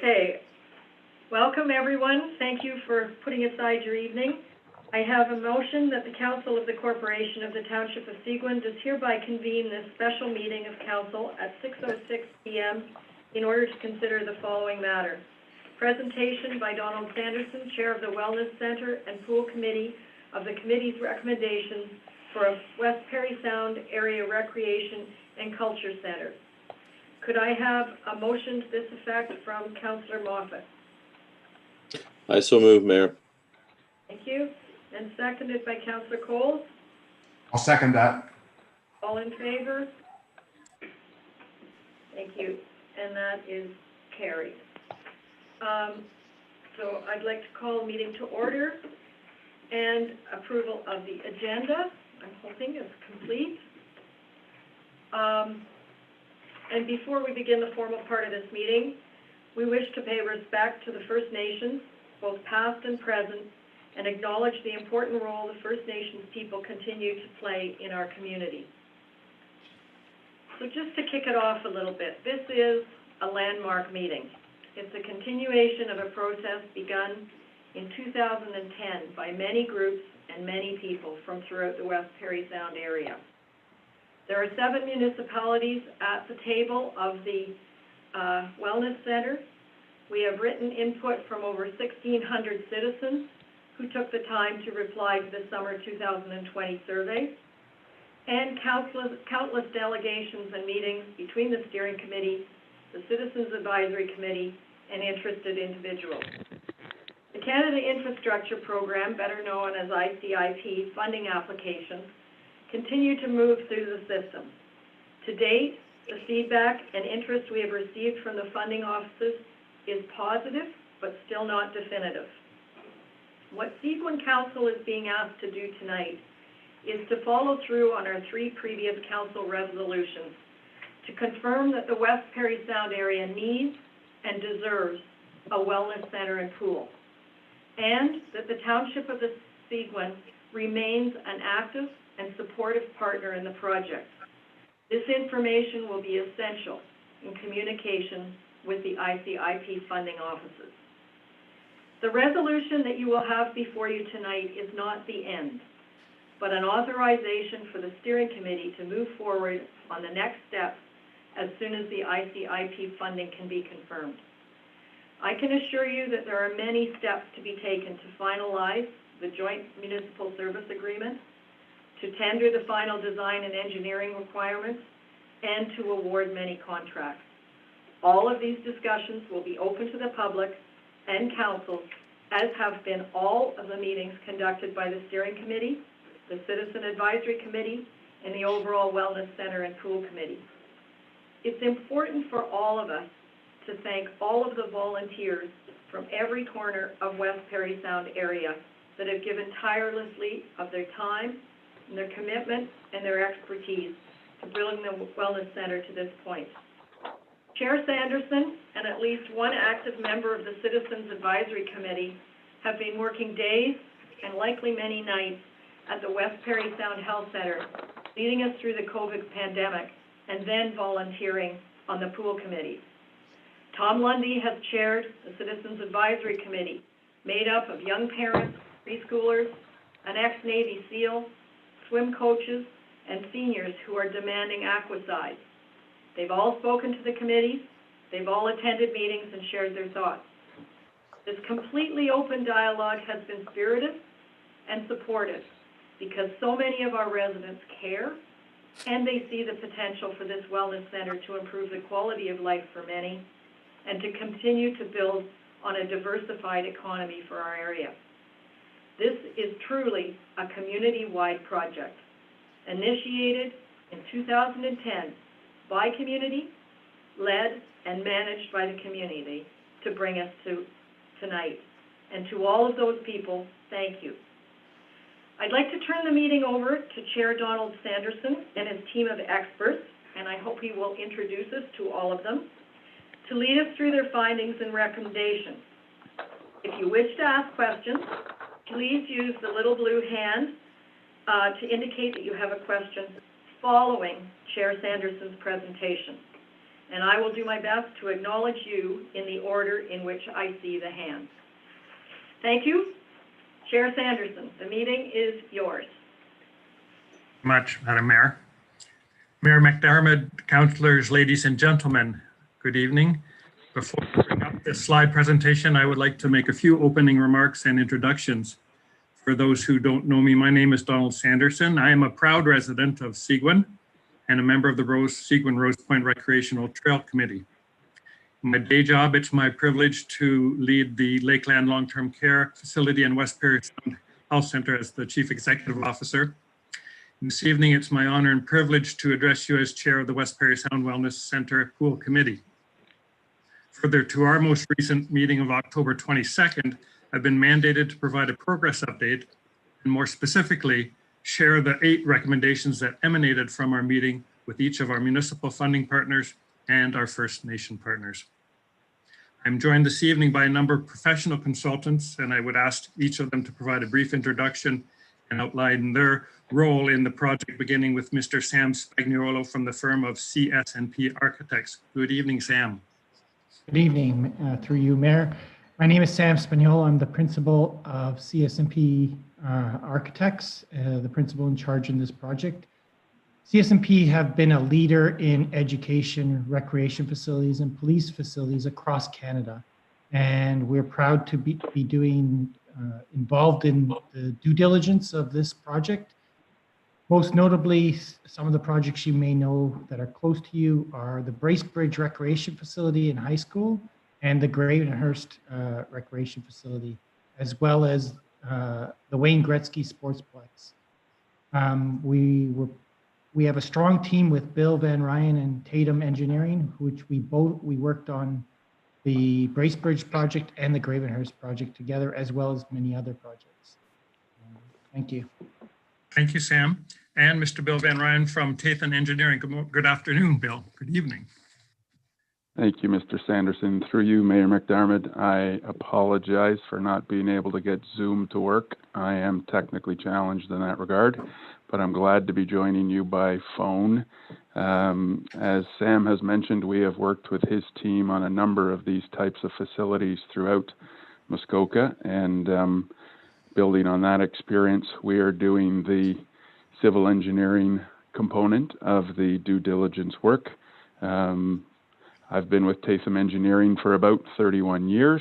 Okay, welcome everyone. Thank you for putting aside your evening. I have a motion that the Council of the Corporation of the Township of Seguin does hereby convene this special meeting of Council at 6:06 p.m. in order to consider the following matter. Presentation by Donald Sanderson, Chair of the Wellness Center and Pool Committee of the committee's recommendations for a West Parry Sound Area Recreation and Culture Center. Could I have a motion to this effect from Councillor Moffat? I so move, Mayor. Thank you. And seconded by Councillor Coles. I'll second that. All in favor? Thank you. And that is carried. So I'd like to call the meeting to order, and approval of the agenda, I'm hoping, is complete. And before we begin the formal part of this meeting, we wish to pay respect to the First Nations, both past and present, and acknowledge the important role the First Nations people continue to play in our community. So just to kick it off a little bit, this is a landmark meeting. It's a continuation of a process begun in 2010 by many groups and many people from throughout the West Parry Sound area. There are 7 municipalities at the table of the Wellness Center. We have written input from over 1,600 citizens who took the time to reply to the summer 2020 survey, and countless delegations and meetings between the steering committee, the Citizens Advisory Committee, and interested individuals. The Canada Infrastructure Program, better known as ICIP funding applications, continue to move through the system. To date, the feedback and interest we have received from the funding offices is positive, but still not definitive. What Seguin Council is being asked to do tonight is to follow through on our 3 previous council resolutions to confirm that the West Parry Sound area needs and deserves a wellness center and pool, and that the Township of the Seguin remains an active and supportive partner in the project. This information will be essential in communication with the ICIP funding offices. The resolution that you will have before you tonight is not the end, but an authorization for the steering committee to move forward on the next steps as soon as the ICIP funding can be confirmed. I can assure you that there are many steps to be taken to finalize the joint municipal service agreement, to tender the final design and engineering requirements, and to award many contracts. All of these discussions will be open to the public and council, as have been all of the meetings conducted by the steering committee, the Citizen Advisory Committee, and the overall Wellness Center and Pool Committee. It's important for all of us to thank all of the volunteers from every corner of West Parry Sound area that have given tirelessly of their time and their commitment and their expertise to bring the Wellness Center to this point. Chair Sanderson and at least one active member of the Citizens Advisory Committee have been working days and likely many nights at the West Parry Sound Health Center, leading us through the COVID pandemic, and then volunteering on the pool committee. Tom Lundy has chaired the Citizens Advisory Committee, made up of young parents, preschoolers, an ex-Navy SEAL, swim coaches, and seniors who are demanding aquaside. They've all spoken to the committee, they've all attended meetings and shared their thoughts. This completely open dialogue has been spirited and supportive because so many of our residents care and they see the potential for this wellness center to improve the quality of life for many and to continue to build on a diversified economy for our area. This is truly a community-wide project, initiated in 2010 by community, led and managed by the community to bring us to tonight. And to all of those people, thank you. I'd like to turn the meeting over to Chair Donald Sanderson and his team of experts, and I hope he will introduce us to all of them, to lead us through their findings and recommendations. If you wish to ask questions, please use the little blue hand to indicate that you have a question following Chair Sanderson's presentation. and I will do my best to acknowledge you in the order in which I see the hands. Thank you. Chair Sanderson, the meeting is yours. Much, Madam Mayor. Mayor McDermott, councillors, ladies and gentlemen, good evening. Before we bring up this slide presentation, I would like to make a few opening remarks and introductions. For those who don't know me, my name is Donald Sanderson. I am a proud resident of Seguin and a member of the Seguin Rose Point Recreational Trail Committee. In my day job, it's my privilege to lead the Lakeland Long-Term Care Facility and West Perry Sound Health Center as the Chief Executive Officer. This evening, it's my honor and privilege to address you as Chair of the West Perry Sound Wellness Center Pool Committee. Further to our most recent meeting of October 22nd, I've been mandated to provide a progress update and more specifically, share the 8 recommendations that emanated from our meeting with each of our municipal funding partners and our First Nation partners. I'm joined this evening by a number of professional consultants, and I would ask each of them to provide a brief introduction and outline their role in the project, beginning with Mr. Sam Spagnuolo from the firm of CS&P Architects. Good evening, Sam. Good evening, through you, Mayor. My name is Sam Spagnuolo. I'm the principal of CS&P Architects, the principal in charge in this project. CS&P have been a leader in education, recreation facilities, and police facilities across Canada. And we're proud to be involved in the due diligence of this project. Most notably, some of the projects you may know that are close to you are the Bracebridge Recreation Facility in high school and the Gravenhurst Recreation Facility, as well as the Wayne Gretzky Sportsplex. We have a strong team with Bill Van Ryan and Tatum Engineering, which we worked on the Bracebridge project and the Gravenhurst project together, as well as many other projects. Thank you. Thank you, Sam. And Mr. Bill Van Ryan from Tatum Engineering. Good afternoon, Bill. Good evening. Thank you, Mr. Sanderson. Through you, Mayor McDermott, I apologize for not being able to get Zoom to work. I am technically challenged in that regard, but I'm glad to be joining you by phone. As Sam has mentioned, we have worked with his team on a number of these types of facilities throughout Muskoka, and building on that experience, we are doing the civil engineering component of the due diligence work. I've been with Tatum Engineering for about 31 years,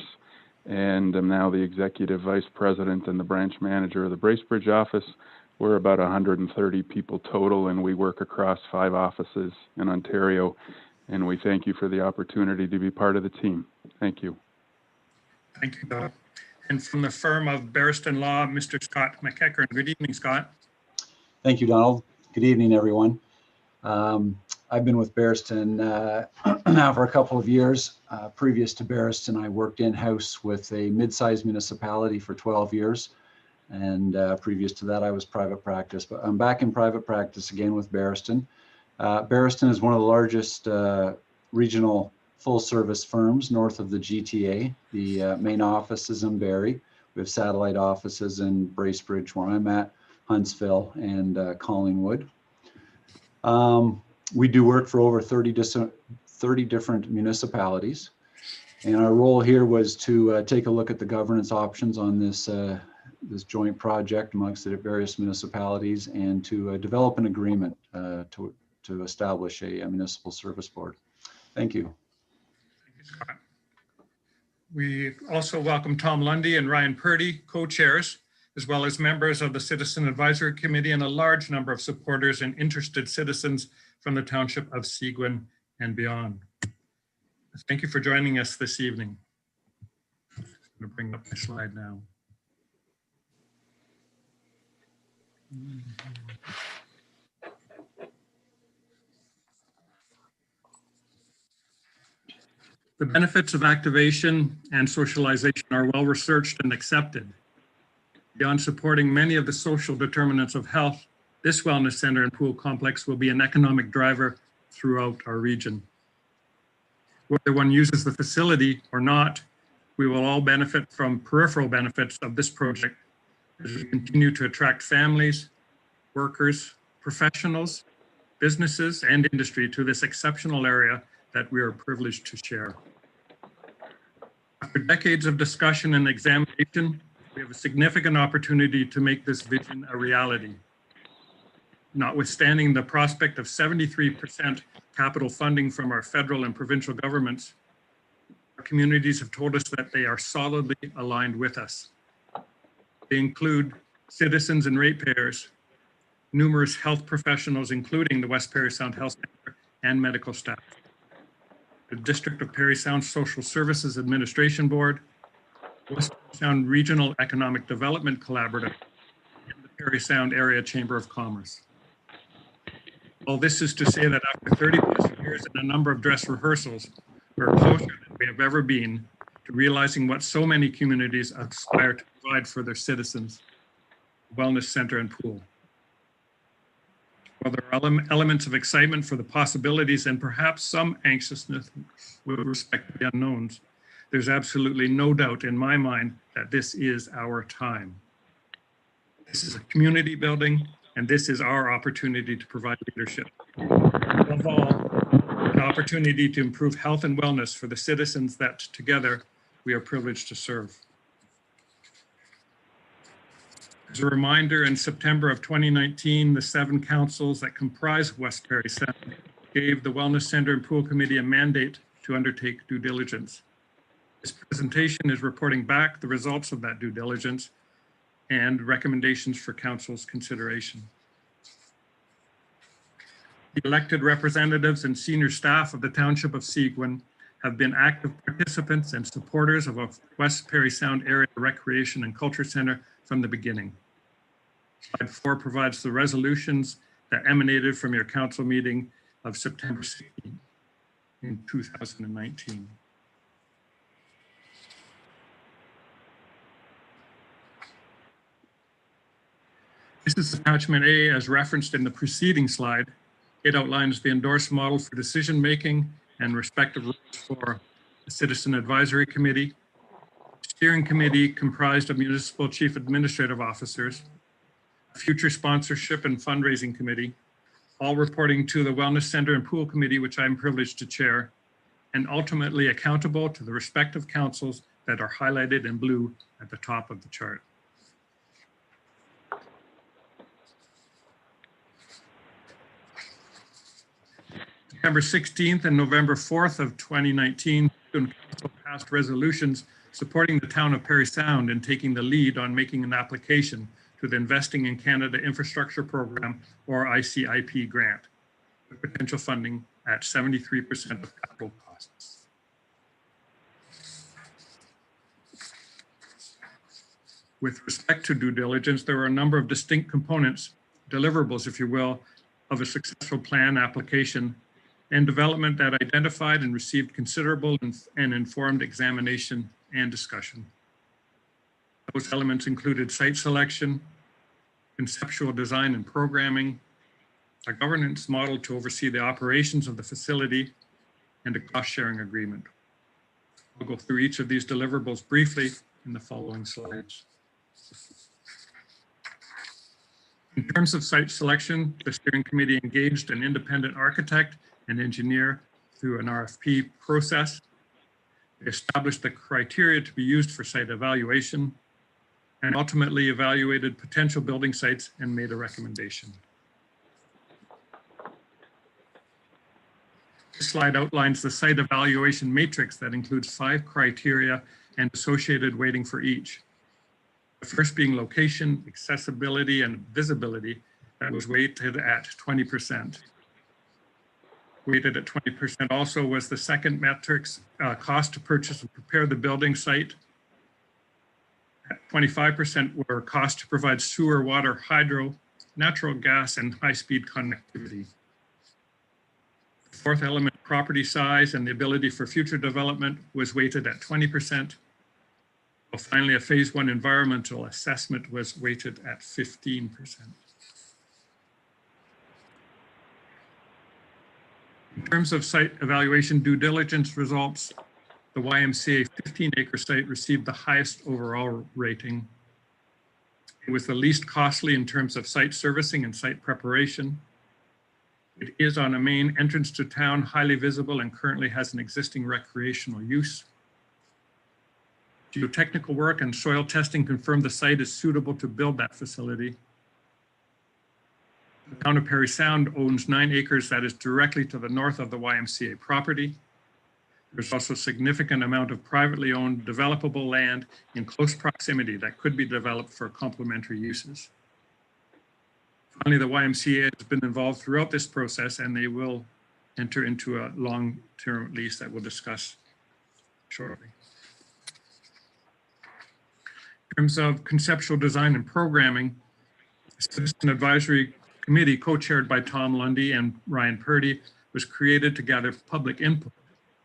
and I'm now the Executive Vice President and the Branch Manager of the Bracebridge office. We're about 130 people total, and we work across 5 offices in Ontario, and we thank you for the opportunity to be part of the team. Thank you. Thank you, Bill. And from the firm of Barriston Law, Mr. Scott McEachern. Good evening, Scott. Thank you, Donald. Good evening, everyone. I've been with Barriston now for a couple of years. Previous to Barriston, I worked in-house with a mid-sized municipality for 12 years. And previous to that, I was private practice. But I'm back in private practice again with Barriston. Barriston is one of the largest regional full-service firms north of the GTA. The main office is in Barrie. We have satellite offices in Bracebridge, where I'm at, Huntsville, and Collingwood. We do work for over 30 different municipalities. And our role here was to take a look at the governance options on this joint project amongst the various municipalities and to develop an agreement to establish a municipal service board. Thank you. Thank you, Scott. We also welcome Tom Lundy and Ryan Purdy, co-chairs, as well as members of the Citizen Advisory Committee and a large number of supporters and interested citizens from the Township of Seguin and beyond. Thank you for joining us this evening. I'm going to bring up my slide now. The benefits of activation and socialization are well researched and accepted. Beyond supporting many of the social determinants of health, this wellness center and pool complex will be an economic driver throughout our region. Whether one uses the facility or not, we will all benefit from peripheral benefits of this project as we continue to attract families, workers, professionals, businesses, and industry to this exceptional area that we are privileged to share. After decades of discussion and examination, we have a significant opportunity to make this vision a reality. Notwithstanding the prospect of 73% capital funding from our federal and provincial governments, our communities have told us that they are solidly aligned with us. They include citizens and ratepayers, numerous health professionals, including the West Parry Sound Health Center and medical staff, the District of Parry Sound Social Services Administration Board, West Parry Sound Regional Economic Development Collaborative, and the Parry Sound Area Chamber of Commerce. All this is to say that after 30 plus years and a number of dress rehearsals, we're closer than we have ever been to realizing what so many communities aspire to provide for their citizens, wellness center and pool. While there are elements of excitement for the possibilities and perhaps some anxiousness with respect to the unknowns, there's absolutely no doubt in my mind that this is our time. This is a community building, and this is our opportunity to provide leadership. Above all, an opportunity to improve health and wellness for the citizens that together we are privileged to serve. As a reminder, in September of 2019, the 7 councils that comprise West Parry Sound gave the Wellness Center and Pool Committee a mandate to undertake due diligence. This presentation is reporting back the results of that due diligence and recommendations for council's consideration. The elected representatives and senior staff of the Township of Seguin have been active participants and supporters of a West Parry Sound Area Recreation and Culture Center from the beginning. Slide 4 provides the resolutions that emanated from your council meeting of September 16 in 2019. This is attachment A as referenced in the preceding slide. It outlines the endorsed model for decision-making and respective rules for the Citizen Advisory Committee, Steering Committee comprised of Municipal Chief Administrative Officers, Future Sponsorship and Fundraising Committee, all reporting to the Wellness Center and Pool Committee, which I'm privileged to chair, and ultimately accountable to the respective councils that are highlighted in blue at the top of the chart. September 16th and November 4th of 2019, Council passed resolutions supporting the town of Parry Sound and taking the lead on making an application to the Investing in Canada Infrastructure Program, or ICIP grant, with potential funding at 73% of capital costs. With respect to due diligence, there are a number of distinct components, deliverables, if you will, of a successful plan application and development that identified and received considerable and informed examination and discussion. Those elements included site selection, conceptual design and programming, a governance model to oversee the operations of the facility, and a cost-sharing agreement. I'll go through each of these deliverables briefly in the following slides. In terms of site selection, the steering committee engaged an independent architect and engineer through an RFP process. They established the criteria to be used for site evaluation and ultimately evaluated potential building sites and made a recommendation. This slide outlines the site evaluation matrix that includes 5 criteria and associated weighting for each. The first being location, accessibility, and visibility, that was weighted at 20%. Weighted at 20% also was the second metrics, cost to purchase and prepare the building site. At 25% were cost to provide sewer, water, hydro, natural gas, and high-speed connectivity. The fourth element, property size and the ability for future development, was weighted at 20%. Well, finally, a phase 1 environmental assessment was weighted at 15%. In terms of site evaluation due diligence results, the YMCA 15-acre site received the highest overall rating. It was the least costly in terms of site servicing and site preparation. It is on a main entrance to town, highly visible, and currently has an existing recreational use. Geotechnical work and soil testing confirmed the site is suitable to build that facility. The town of Perry Sound owns 9 acres that is directly to the north of the YMCA property. There's also a significant amount of privately owned developable land in close proximity that could be developed for complementary uses. Finally, the YMCA has been involved throughout this process, and they will enter into a long-term lease that we'll discuss shortly. In terms of conceptual design and programming, the Citizen Advisory Committee, co-chaired by Tom Lundy and Ryan Purdy, was created to gather public input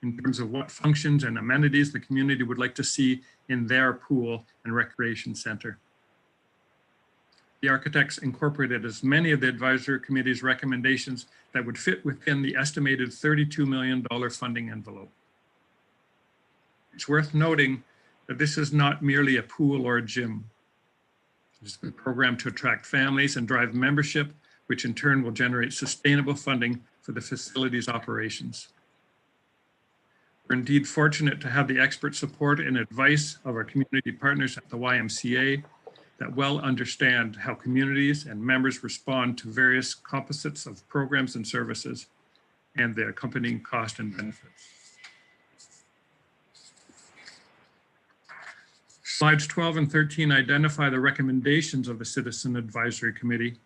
in terms of what functions and amenities the community would like to see in their pool and recreation center. The architects incorporated as many of the advisory committee's recommendations that would fit within the estimated $32 million funding envelope. It's worth noting that this is not merely a pool or a gym. It's been programmed to attract families and drive membership, which in turn will generate sustainable funding for the facility's operations. We're indeed fortunate to have the expert support and advice of our community partners at the YMCA that well understand how communities and members respond to various composites of programs and services and their accompanying cost and benefits. Slides 12 and 13 identify the recommendations of the Citizen Advisory Committee.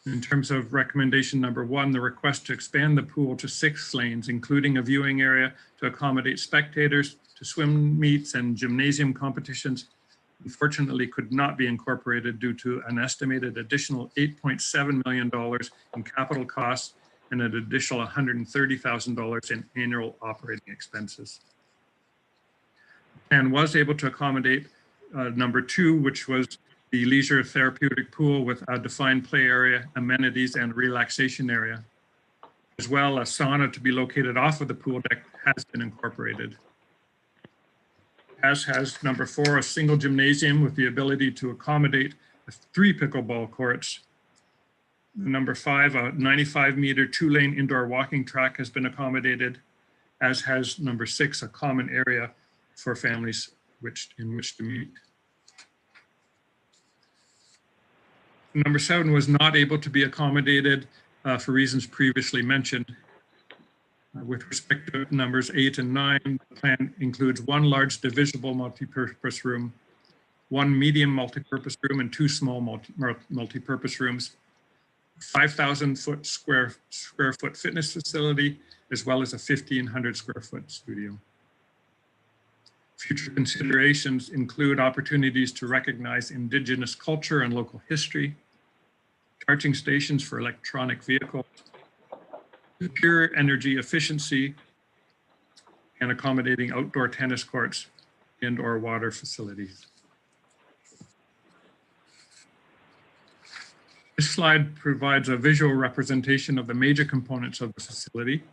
In terms of recommendation number 1, the request to expand the pool to 6 lanes, including a viewing area to accommodate spectators, to swim meets and gymnasium competitions, unfortunately could not be incorporated due to an estimated additional $8.7 million in capital costs and an additional $130,000 in annual operating expenses. And was able to accommodate number 2, which was the leisure therapeutic pool with a defined play area, amenities, and relaxation area. As well, a sauna to be located off of the pool deck has been incorporated. As has number 4, a single gymnasium with the ability to accommodate 3 pickleball courts. Number 5, a 95-meter 2-lane indoor walking track has been accommodated, as has number 6, a common area for families in which to meet. Number 7 was not able to be accommodated for reasons previously mentioned. With respect to numbers 8 and 9, the plan includes 1 large divisible multipurpose room, 1 medium multipurpose room, and 2 small multipurpose rooms, 5,000 square foot fitness facility, as well as a 1,500 square foot studio. Future considerations include opportunities to recognize Indigenous culture and local history, charging stations for electronic vehicles, pure energy efficiency, and accommodating outdoor tennis courts, indoor water facilities. This slide provides a visual representation of the major components of the facility,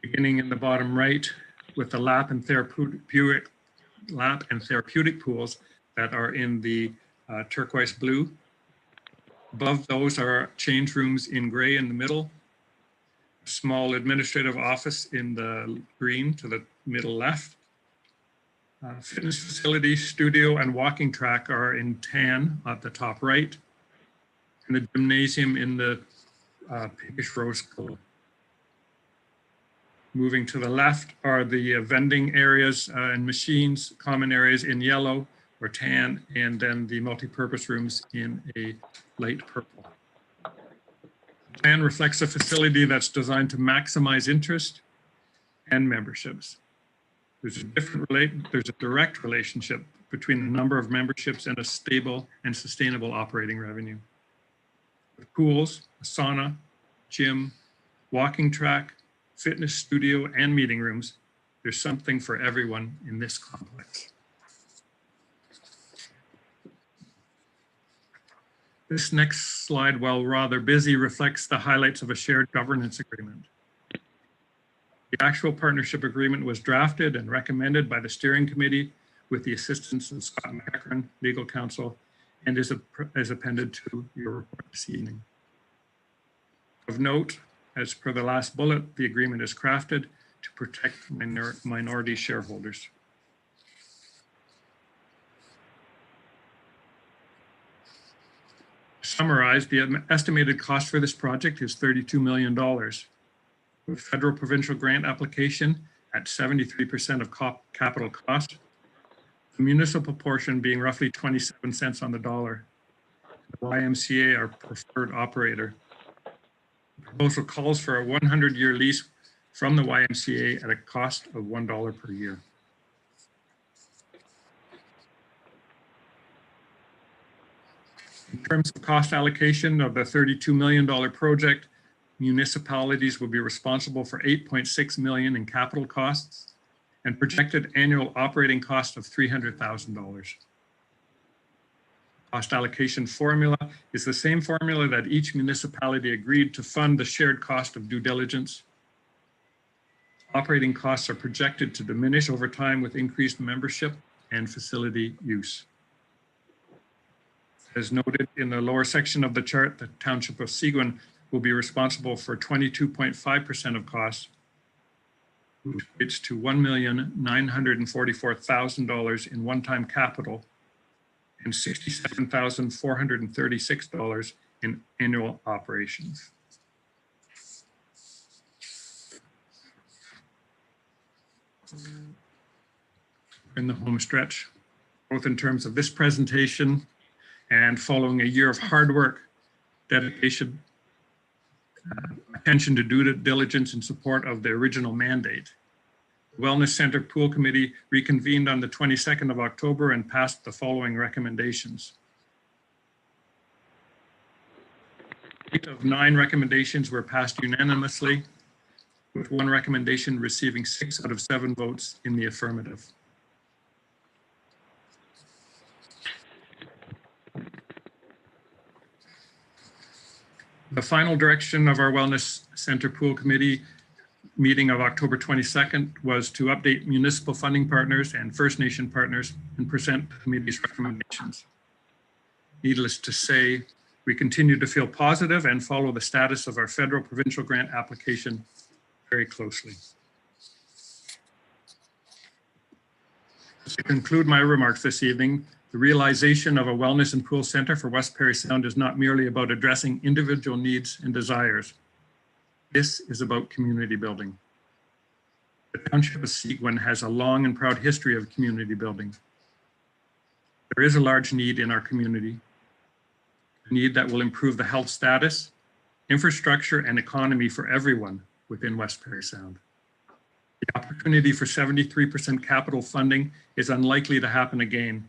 beginning in the bottom right with the lap and therapeutic pools that are in the turquoise blue. Above those are change rooms in gray in the middle, a small administrative office in the green to the middle left. Fitness facility, studio, and walking track are in tan at the top right, and the gymnasium in the pinkish rose color. Moving to the left are the vending areas and machines, common areas in yellow or tan, and then the multi-purpose rooms in a light purple. The plan reflects a facility that's designed to maximize interest and memberships. There's a direct relationship between the number of memberships and a stable and sustainable operating revenue. With pools, a sauna, gym, walking track, fitness studio, and meeting rooms, there's something for everyone in this complex. This next slide, while rather busy, reflects the highlights of a shared governance agreement. The actual partnership agreement was drafted and recommended by the steering committee with the assistance of Scott Macron, legal counsel, and is appended to your report this evening. Of note, As per the last bullet, the agreement is crafted to protect minority shareholders. To summarize, the estimated cost for this project is $32 million. With federal provincial grant application at 73% of capital cost, the municipal portion being roughly 27 cents on the dollar. The YMCA, our preferred operator. The proposal calls for a 100-year lease from the YMCA at a cost of $1 per year. In terms of cost allocation of the $32 million project, municipalities will be responsible for $8.6 million in capital costs and projected annual operating cost of $300,000. Cost allocation formula is the same formula that each municipality agreed to fund the shared cost of due diligence. Operating costs are projected to diminish over time with increased membership and facility use. As noted in the lower section of the chart, the Township of Seguin will be responsible for 22.5% of costs, which equates to $1,944,000 in one-time capital and $67,436 in annual operations. In the home stretch, both in terms of this presentation and following a year of hard work, dedication, attention to due diligence in support of the original mandate. The Wellness Center Pool Committee reconvened on the 22nd of October and passed the following recommendations. 8 of 9 recommendations were passed unanimously, with one recommendation receiving 6 out of 7 votes in the affirmative. The final direction of our Wellness Center Pool Committee meeting of October 22nd was to update municipal funding partners and First Nation partners and present the committee's recommendations. Needless to say, we continue to feel positive and follow the status of our federal provincial grant application very closely. To conclude my remarks this evening, the realization of a wellness and pool center for West Parry Sound is not merely about addressing individual needs and desires. This is about community building. The Township of Seguin has a long and proud history of community building. There is a large need in our community, a need that will improve the health status, infrastructure, and economy for everyone within West Parry Sound. The opportunity for 73% capital funding is unlikely to happen again,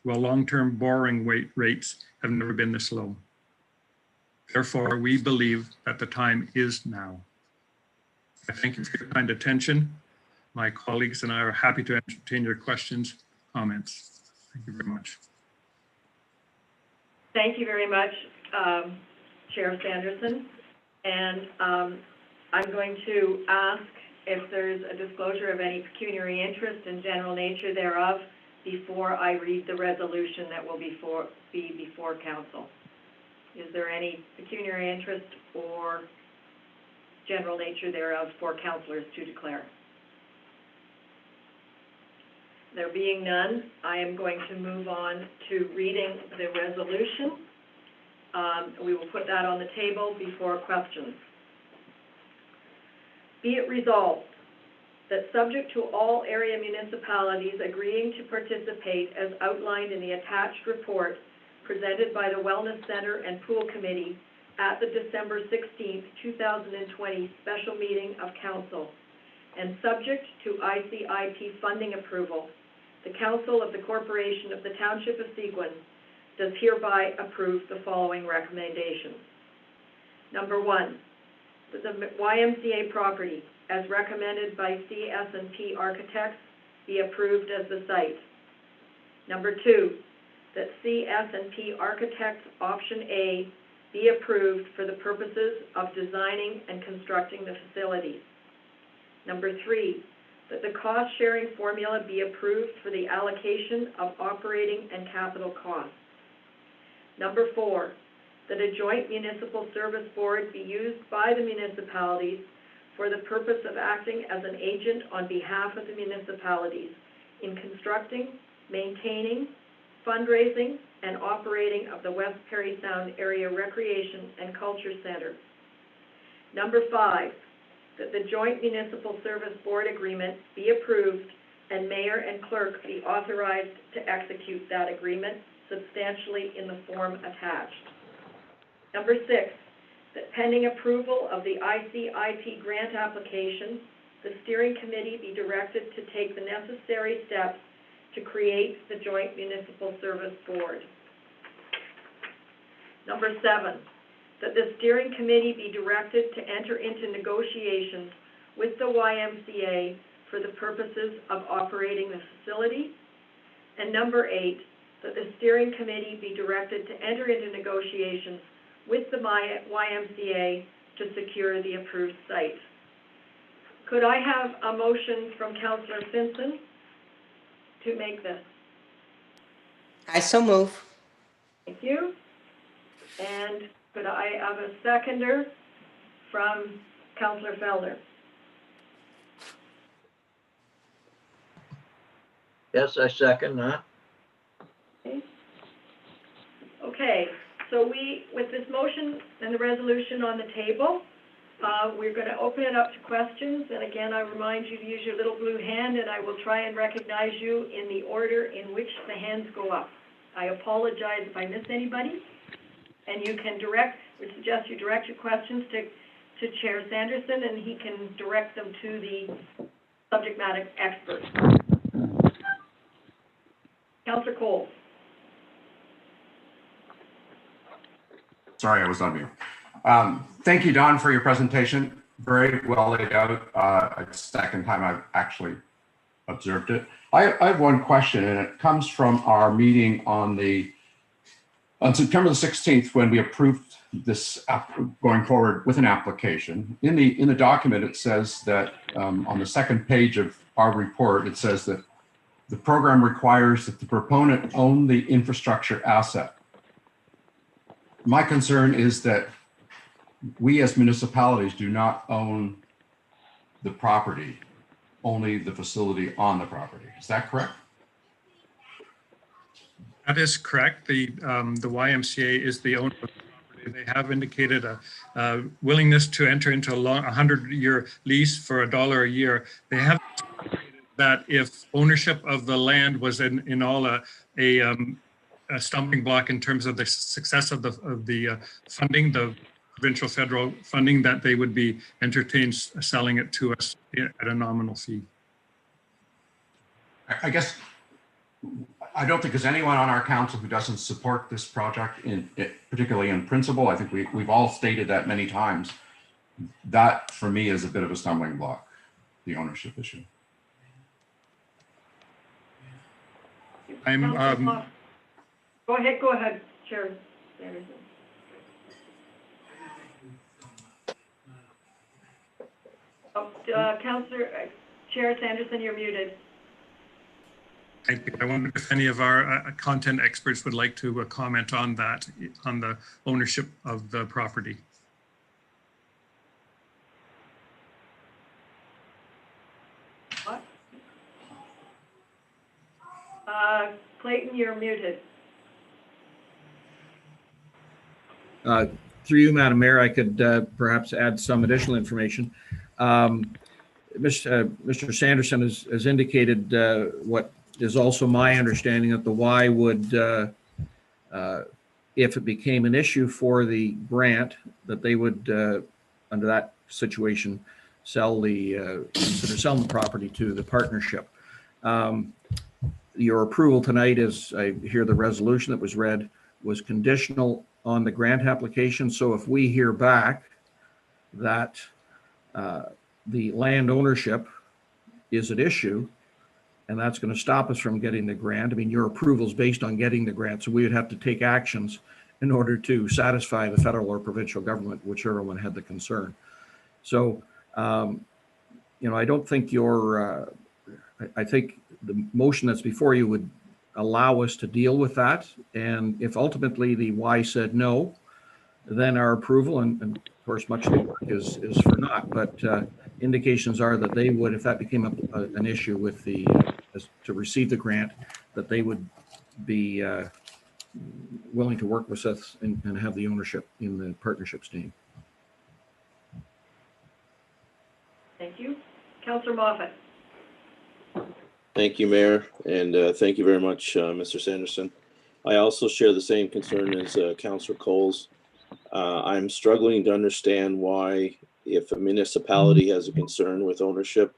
while long-term borrowing rates have never been this low. Therefore, we believe that the time is now. I thank you for your kind attention. My colleagues and I are happy to entertain your questions, comments. Thank you very much. Thank you very much, Chair Sanderson. And I'm going to ask if there's a disclosure of any pecuniary interest and general nature thereof before I read the resolution that will be before council. Is there any pecuniary interest or general nature thereof for councillors to declare? There being none, I am going to move on to reading the resolution. We will put that on the table before questions. Be it resolved that subject to all area municipalities agreeing to participate as outlined in the attached report presented by the Wellness Center and Pool Committee at the December 16th, 2020 special meeting of council, and subject to ICIP funding approval, the Council of the Corporation of the Township of Seguin does hereby approve the following recommendations. Number 1, that the YMCA property, as recommended by CS&P Architects, be approved as the site. Number 2, that CS&P Architects Option A be approved for the purposes of designing and constructing the facilities. Number 3, that the cost-sharing formula be approved for the allocation of operating and capital costs. Number 4, that a joint municipal service board be used by the municipalities for the purpose of acting as an agent on behalf of the municipalities in constructing, maintaining, fundraising, and operating of the West Parry Sound Area Recreation and Culture Center. Number 5, that the joint municipal service board agreement be approved and mayor and clerk be authorized to execute that agreement substantially in the form attached. Number 6, that pending approval of the ICIP grant application, the steering committee be directed to take the necessary steps to create the joint municipal service board. Number 7, that the steering committee be directed to enter into negotiations with the YMCA for the purposes of operating the facility. And number 8, that the steering committee be directed to enter into negotiations with the YMCA to secure the approved site. Could I have a motion from Councillor Finson to make this? I so move. Thank you. And could I have a seconder from Councillor Felder? Yes, I second that. Okay, so with this motion and the resolution on the table, we're going to open it up to questions. And again, I remind you to use your little blue hand, and I will try and recognize you in the order in which the hands go up. I apologize if I miss anybody. And you can we suggest you direct your questions to Chair Sanderson, and he can direct them to the subject matter expert. Councillor Cole. Sorry, I was on mute. Thank you, Don, for your presentation. Very well laid out. It's the second time I've actually observed it. I have one question, and it comes from our meeting on September the 16th, when we approved this going forward with an application. In the document, it says that on the second page of our report, it says that the program requires that the proponent own the infrastructure asset. My concern is that we as municipalities do not own the property, only the facility on the property. Is that correct? That is correct. The YMCA is the owner of the property. They have indicated a willingness to enter into a 100-year lease for $1 a year. They have indicated that if ownership of the land was in all a stumbling block in terms of the success of the funding, the provincial federal funding, that they would be entertained selling it to us at a nominal fee. I guess I don't think there's anyone on our council who doesn't support this project, particularly in principle. I think we've all stated that many times. That, for me, is a bit of a stumbling block, the ownership issue. Go ahead, Chair Sanderson. Chair Sanderson, you're muted. Thank you. I wonder if any of our content experts would like to comment on that, on the ownership of the property. What? Clayton, you're muted. Through you, Madam Mayor, I could perhaps add some additional information. Mr. Sanderson has indicated what is also my understanding, that the Y would, if it became an issue for the grant, that they would, under that situation, consider selling the property to the partnership. Your approval tonight, as I hear the resolution that was read, was conditional on the grant application. So if we hear back that the land ownership is at issue, and that's going to stop us from getting the grant. I mean, your approval is based on getting the grant, so we would have to take actions in order to satisfy the federal or provincial government, whichever one had the concern. So, I don't think I think the motion that's before you would allow us to deal with that. And if ultimately the Y said no, then our approval, and of course, much of the work is for naught. But indications are that they would, if that became an issue with the, to receive the grant, that they would be willing to work with us and have the ownership in the partnership's name. Thank you. Councillor Moffat. Thank you, Mayor, and thank you very much, Mr. Sanderson. I also share the same concern as Councillor Coles. I'm struggling to understand why, if a municipality has a concern with ownership,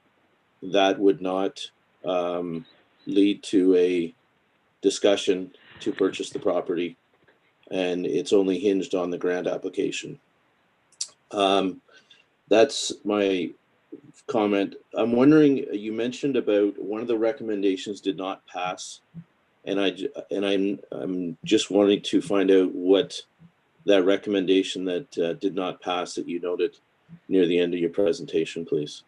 that would not lead to a discussion to purchase the property, and it's only hinged on the grant application. That's my comment. I'm wondering, you mentioned about one of the recommendations did not pass, and I'm just wanting to find out what that recommendation that did not pass that you noted near the end of your presentation, please.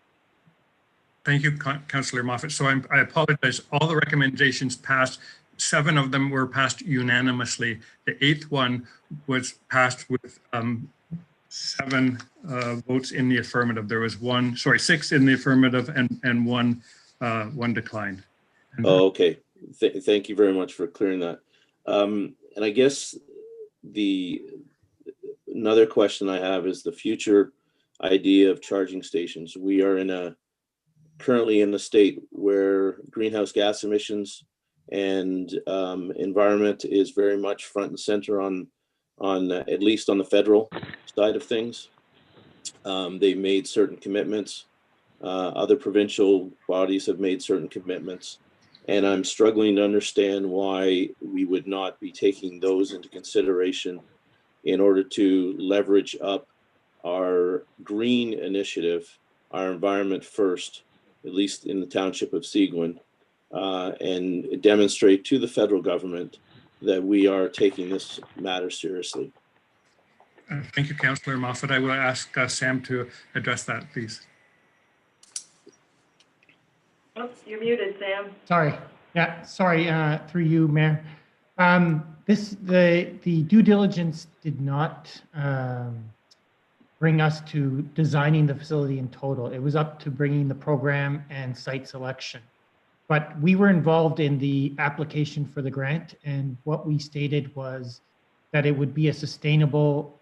Thank you, Councillor Moffat. So I apologize. All the recommendations passed. 7 of them were passed unanimously. The 8th one was passed with 7 votes in the affirmative. There was 6 in the affirmative and one declined. Oh, okay. Thank you very much for clearing that. And I guess another question I have is the future idea of charging stations. We are currently in a state where greenhouse gas emissions and environment is very much front and center on at least on the federal side of things. They've made certain commitments. Other provincial bodies have made certain commitments, and I'm struggling to understand why we would not be taking those into consideration in order to leverage up our green initiative, our environment first, at least in the township of Seguin, and demonstrate to the federal government that we are taking this matter seriously. Thank you, Councillor Moffat. I will ask Sam to address that, please. Oh, you're muted, Sam. Sorry. Yeah, sorry, through you, Mayor. The due diligence did not bring us to designing the facility in total. It was up to bringing the program and site selection. But we were involved in the application for the grant, and what we stated was that it would be a sustainable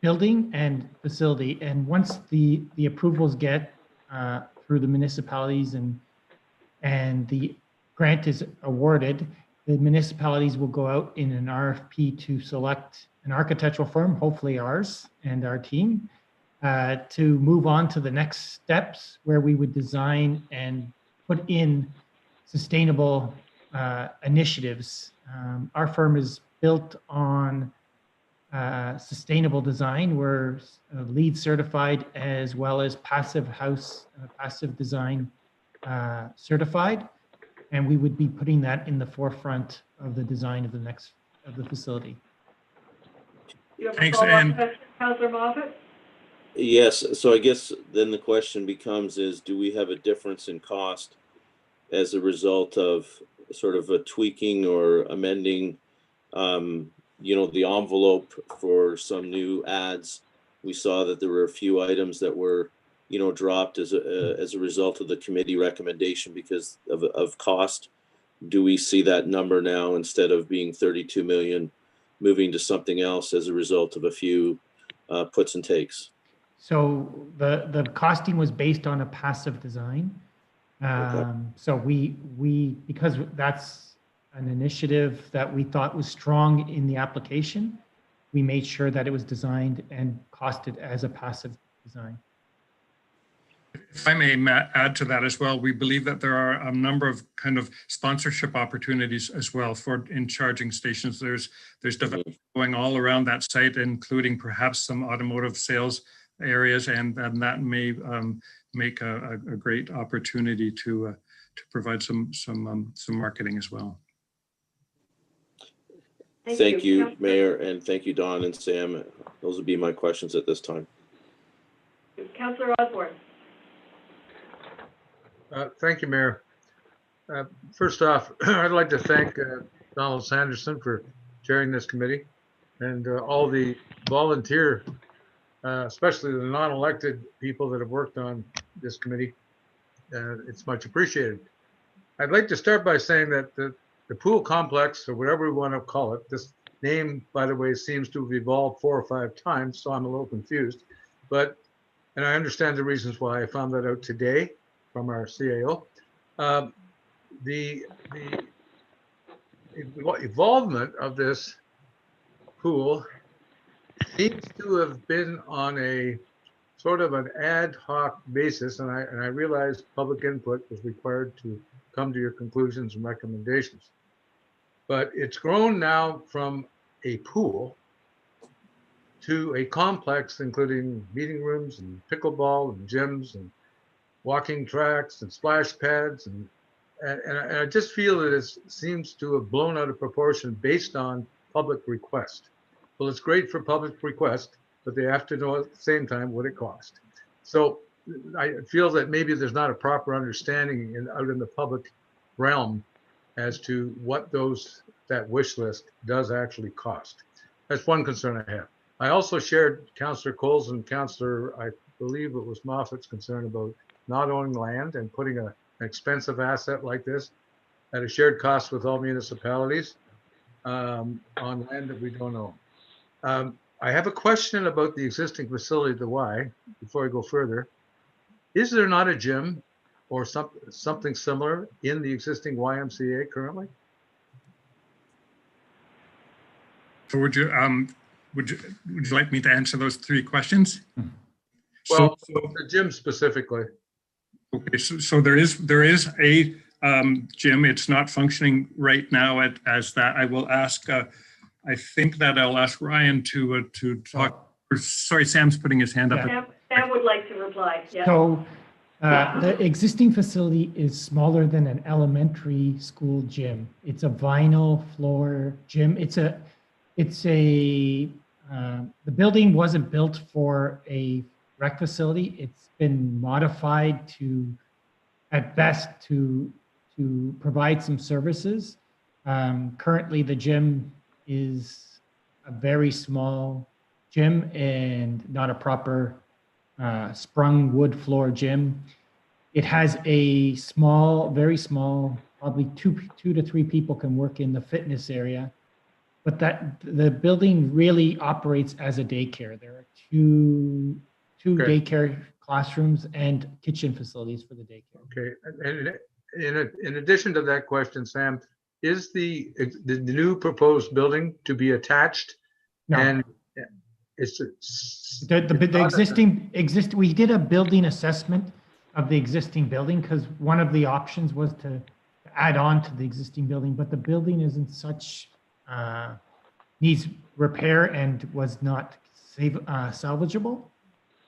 building and facility. And once the approvals get through the municipalities and the grant is awarded, the municipalities will go out in an RFP to select an architectural firm, hopefully ours and our team, to move on to the next steps where we would design and put in sustainable initiatives. Our firm is built on sustainable design. We're LEED certified as well as passive design certified, and we would be putting that in the forefront of the design of the facility. You have a Thanks, follow-up and question, Councillor Moffat? Yes, so I guess then the question becomes do we have a difference in cost as a result of sort of a tweaking or amending, the envelope for some new ads? We saw that there were a few items that were, dropped as a result of the committee recommendation because of cost. Do we see that number now, instead of being 32 million, moving to something else as a result of a few puts and takes? So the costing was based on a passive design. Okay. So we because that's an initiative that we thought was strong in the application, we made sure that it was designed and costed as a passive design. if I may add to that as well, we believe that there are a number of kind of sponsorship opportunities as well in charging stations. There's development going all around that site, including perhaps some automotive sales areas, and that may make a great opportunity to provide some marketing as well. Thank you, Mayor, and thank you, Don and Sam. Those would be my questions at this time. Councillor Osborne. Thank you, Mayor. First off, I'd like to thank Donald Sanderson for chairing this committee. and all the volunteer, especially the non-elected people that have worked on this committee. It's much appreciated. I'd like to start by saying that the pool complex, or whatever we want to call it, this name, by the way, seems to have evolved 4 or 5 times, so I'm a little confused. But, and I understand the reasons why. I found that out today from our CAO. The evolvement of this pool seems to have been on a sort of an ad hoc basis, and I realized public input was required to come to your conclusions and recommendations. But it's grown now from a pool to a complex, including meeting rooms and pickleball and gyms and walking tracks and splash pads. And I just feel that it seems to have blown out of proportion based on public request. Well, it's great for public request, but they have to know at the same time what it cost. So I feel that maybe there's not a proper understanding out in the public realm as to what that wish list does actually cost. That's one concern I have. I also shared Councillor Cole's and Councillor, I believe it was Moffat's concern about not owning land and putting an expensive asset like this at a shared cost with all municipalities on land that we don't own. I have a question about the existing facility, the Y, before I go further. Is there not a gym or something similar in the existing YMCA currently? So would you like me to answer those 3 questions? Well, the gym specifically. Okay, so there is a gym. It's not functioning right now as that. I will ask. I think that I'll ask Ryan to talk. Sorry, Sam's putting his hand up. Yeah. Sam would like to reply. Yes. So the existing facility is smaller than an elementary school gym. It's a vinyl floor gym. The building wasn't built for a rec facility. It's been modified at best to provide some services. Currently, the gym is a very small gym and not a proper sprung wood floor gym. It has a small, very small, probably two to three people can work in the fitness area, but the building really operates as a daycare. There are two daycare classrooms and kitchen facilities for the daycare. Okay, and in addition to that question, Sam, is the new proposed building to be attached? No. And it's we did a building assessment of the existing building because one of the options was to add on to the existing building, but the building is in such needs repair and was not salvageable.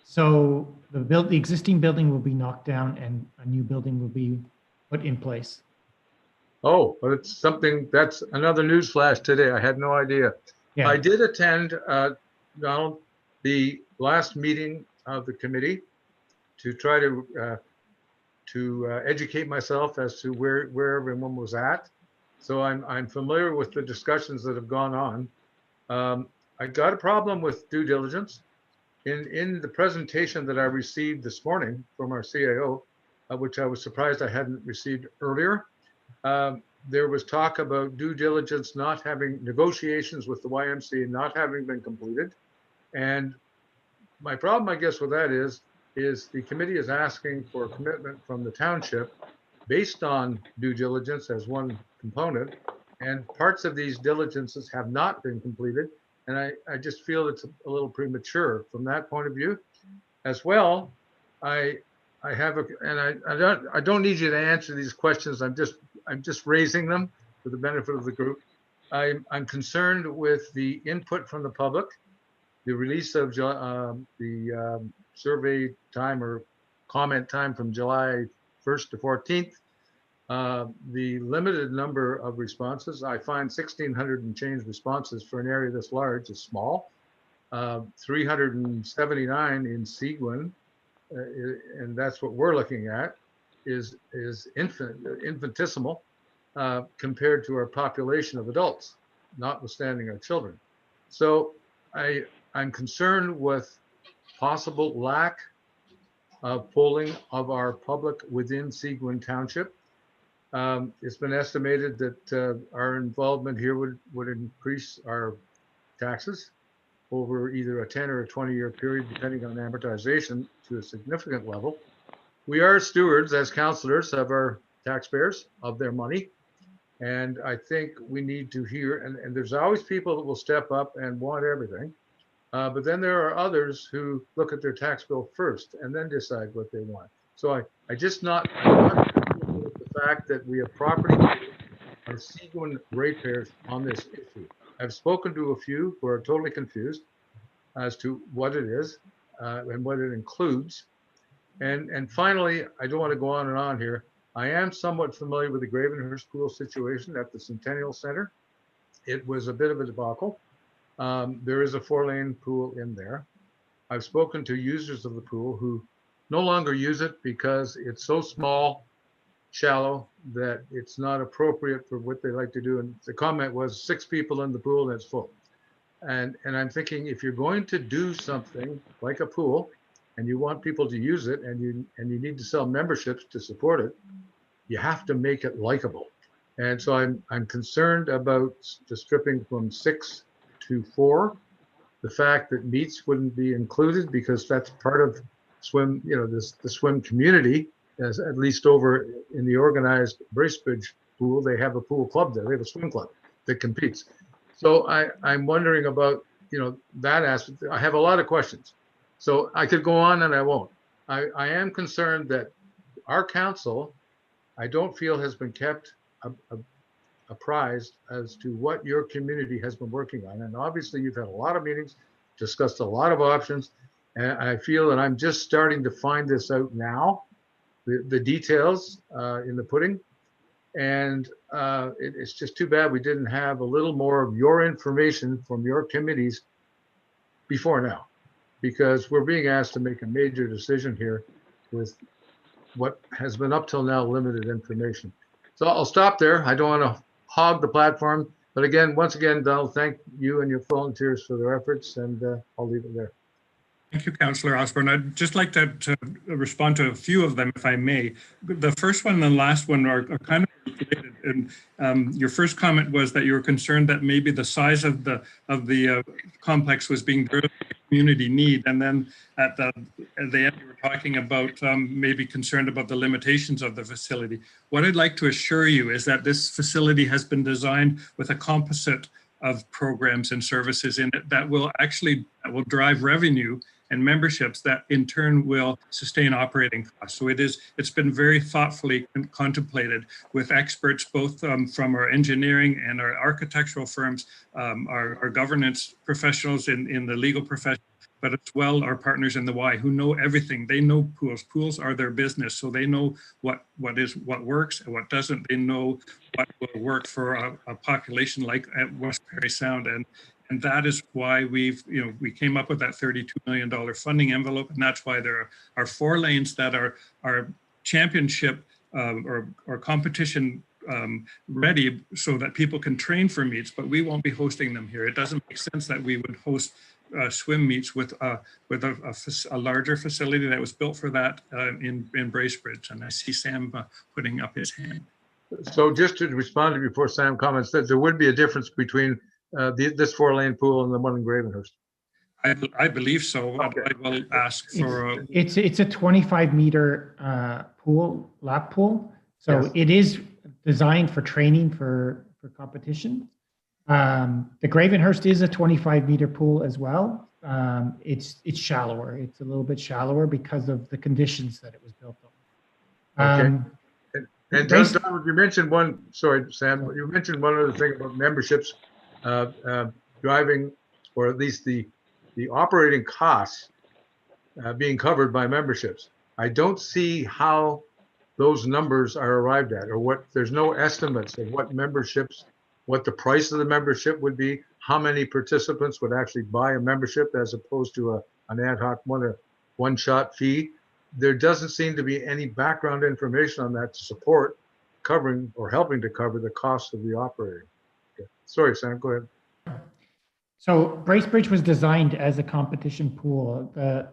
So the existing building will be knocked down and a new building will be put in place. Oh, but it's something, that's another news flash today. I had no idea. Yeah. I did attend, Donald, the last meeting of the committee to try to educate myself as to where everyone was at. So I'm familiar with the discussions that have gone on. I got a problem with due diligence. In the presentation that I received this morning from our CAO, which I was surprised I hadn't received earlier, there was talk about due diligence not having negotiations with the YMCA not having been completed. And my problem, I guess, with that is the committee is asking for a commitment from the township based on due diligence as one component, and parts of these diligences have not been completed. And I just feel it's a little premature from that point of view. As well, I don't need you to answer these questions. I'm just raising them for the benefit of the group. I'm concerned with the input from the public, the release of the survey time or comment time from July 1st to 14th. The limited number of responses, I find 1,600 and change responses for an area this large is small. 379 in Seguin, and that's what we're looking at, is infinitesimal compared to our population of adults, notwithstanding our children. So I'm concerned with possible lack of polling of our public within Seguin Township. It's been estimated that our involvement here would increase our taxes over either a 10 or a 20-year period, depending on amortization, to a significant level. We are stewards as councillors of our taxpayers, of their money. And I think we need to hear, and there's always people that will step up and want everything. But then there are others who look at their tax bill first and then decide what they want. So I'm not comfortable with the fact that we have property our Seguin ratepayers on this issue. I've spoken to a few who are totally confused as to what it is and what it includes. And finally, I don't want to go on and on here. I am somewhat familiar with the Gravenhurst pool situation at the Centennial Center. It was a bit of a debacle. There is a 4-lane pool in there. I've spoken to users of the pool who no longer use it because it's so small, shallow, that it's not appropriate for what they like to do. And the comment was 6 people in the pool and it's full. And I'm thinking, if you're going to do something like a pool and you want people to use it and you need to sell memberships to support it, you have to make it likable. And so I'm concerned about the stripping from 6 to 4. The fact that meets wouldn't be included because that's part of swim, the swim community, as at least over in the organized Bracebridge pool, they have a pool club there. They have a swim club that competes. So I'm wondering about, that aspect. I have a lot of questions. So I could go on and I won't. I am concerned that our council, I don't feel, has been kept apprised as to what your community has been working on. And obviously you've had a lot of meetings, discussed a lot of options. And I feel that I'm just starting to find this out now, the details in the pudding. And it's just too bad we didn't have a little more of your information from your committees before now, because we're being asked to make a major decision here with what has been up till now limited information. So I'll stop there. I don't want to hog the platform, but again, once again, Donald, thank you and your volunteers for their efforts, and I'll leave it there. Thank you, Councillor Osborne. I'd just like to respond to a few of them, if I may. The first one and the last one are kind of related. And your first comment was that you were concerned that maybe the size of the complex was being driven by community need. And then at the end, you were talking about maybe concerned about the limitations of the facility. What I'd like to assure you is that this facility has been designed with a composite of programs and services in it that will drive revenue and memberships that in turn will sustain operating costs. So it's been very thoughtfully contemplated with experts both from our engineering and our architectural firms, our governance professionals in the legal profession, but as well our partners in the Y who know everything. They know pools. Pools are their business, so they know what works and what doesn't. They know what will work for a population like at West Perry Sound. And that is why we came up with that $32 million funding envelope. And that's why there are 4 lanes that are championship or competition ready so that people can train for meets, but we won't be hosting them here. It doesn't make sense that we would host swim meets with a larger facility that was built for that in Bracebridge. And I see Sam putting up his hand. So just to respond to before Sam comments, that there would be a difference between this 4-lane pool and the one in Gravenhurst. I believe so. Okay. I will ask for. It's a 25-meter pool, lap pool. So Yes. It is designed for training for competition. The Gravenhurst is a 25-meter pool as well. It's shallower. It's a little bit shallower because of the conditions that it was built on. Okay. And Don, you mentioned one. Sorry, Sam. You mentioned one other thing about memberships driving, or at least the operating costs being covered by memberships. I don't see how those numbers are arrived at, or what. There's no estimates of what memberships, what the price of the membership would be, how many participants would actually buy a membership as opposed to an ad hoc one-shot fee. There doesn't seem to be any background information on that to support covering or helping to cover the cost of the operating. Okay. Sorry, Sam, go ahead. So Bracebridge was designed as a competition pool. The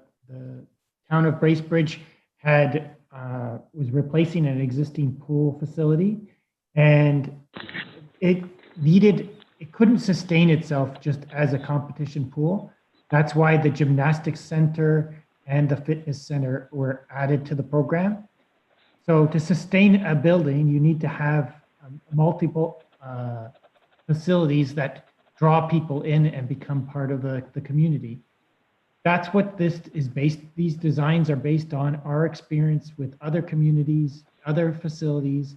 town of Bracebridge had was replacing an existing pool facility, and it couldn't sustain itself just as a competition pool. That's why the gymnastics center and the fitness center were added to the program. So to sustain a building, you need to have multiple facilities that draw people in and become part of the community. That's what this is based, these designs are based on our experience with other communities, other facilities.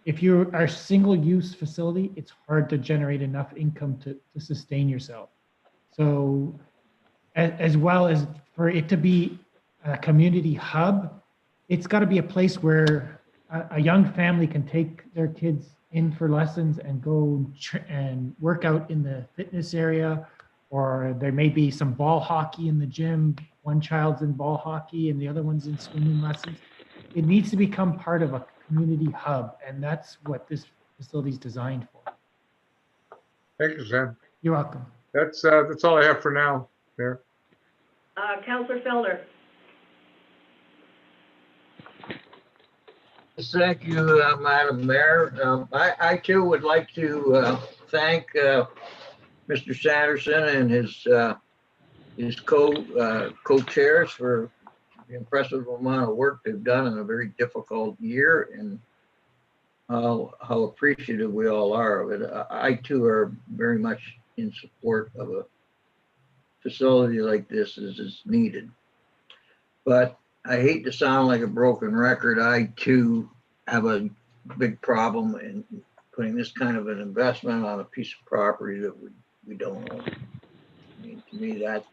If you are a single-use facility, it's hard to generate enough income to sustain yourself. So as well as for it to be a community hub, it's got to be a place where a young family can take their kids in for lessons and go and work out in the fitness area, or there may be some ball hockey in the gym. One child's in ball hockey and the other one's in swimming lessons. It needs to become part of a community hub, and that's what this facility is designed for. Thank you, Sam. You're welcome. That's all I have for now, Mayor. Councillor Fellner. Thank you, Madam Mayor. I too would like to thank Mr. Sanderson and his co-chairs for the impressive amount of work they've done in a very difficult year, and how appreciative we all are of it. I too are very much in support of a facility like this as is needed. But I hate to sound like a broken record. I too have a big problem in putting this kind of an investment on a piece of property that we don't own. I mean, to me, that's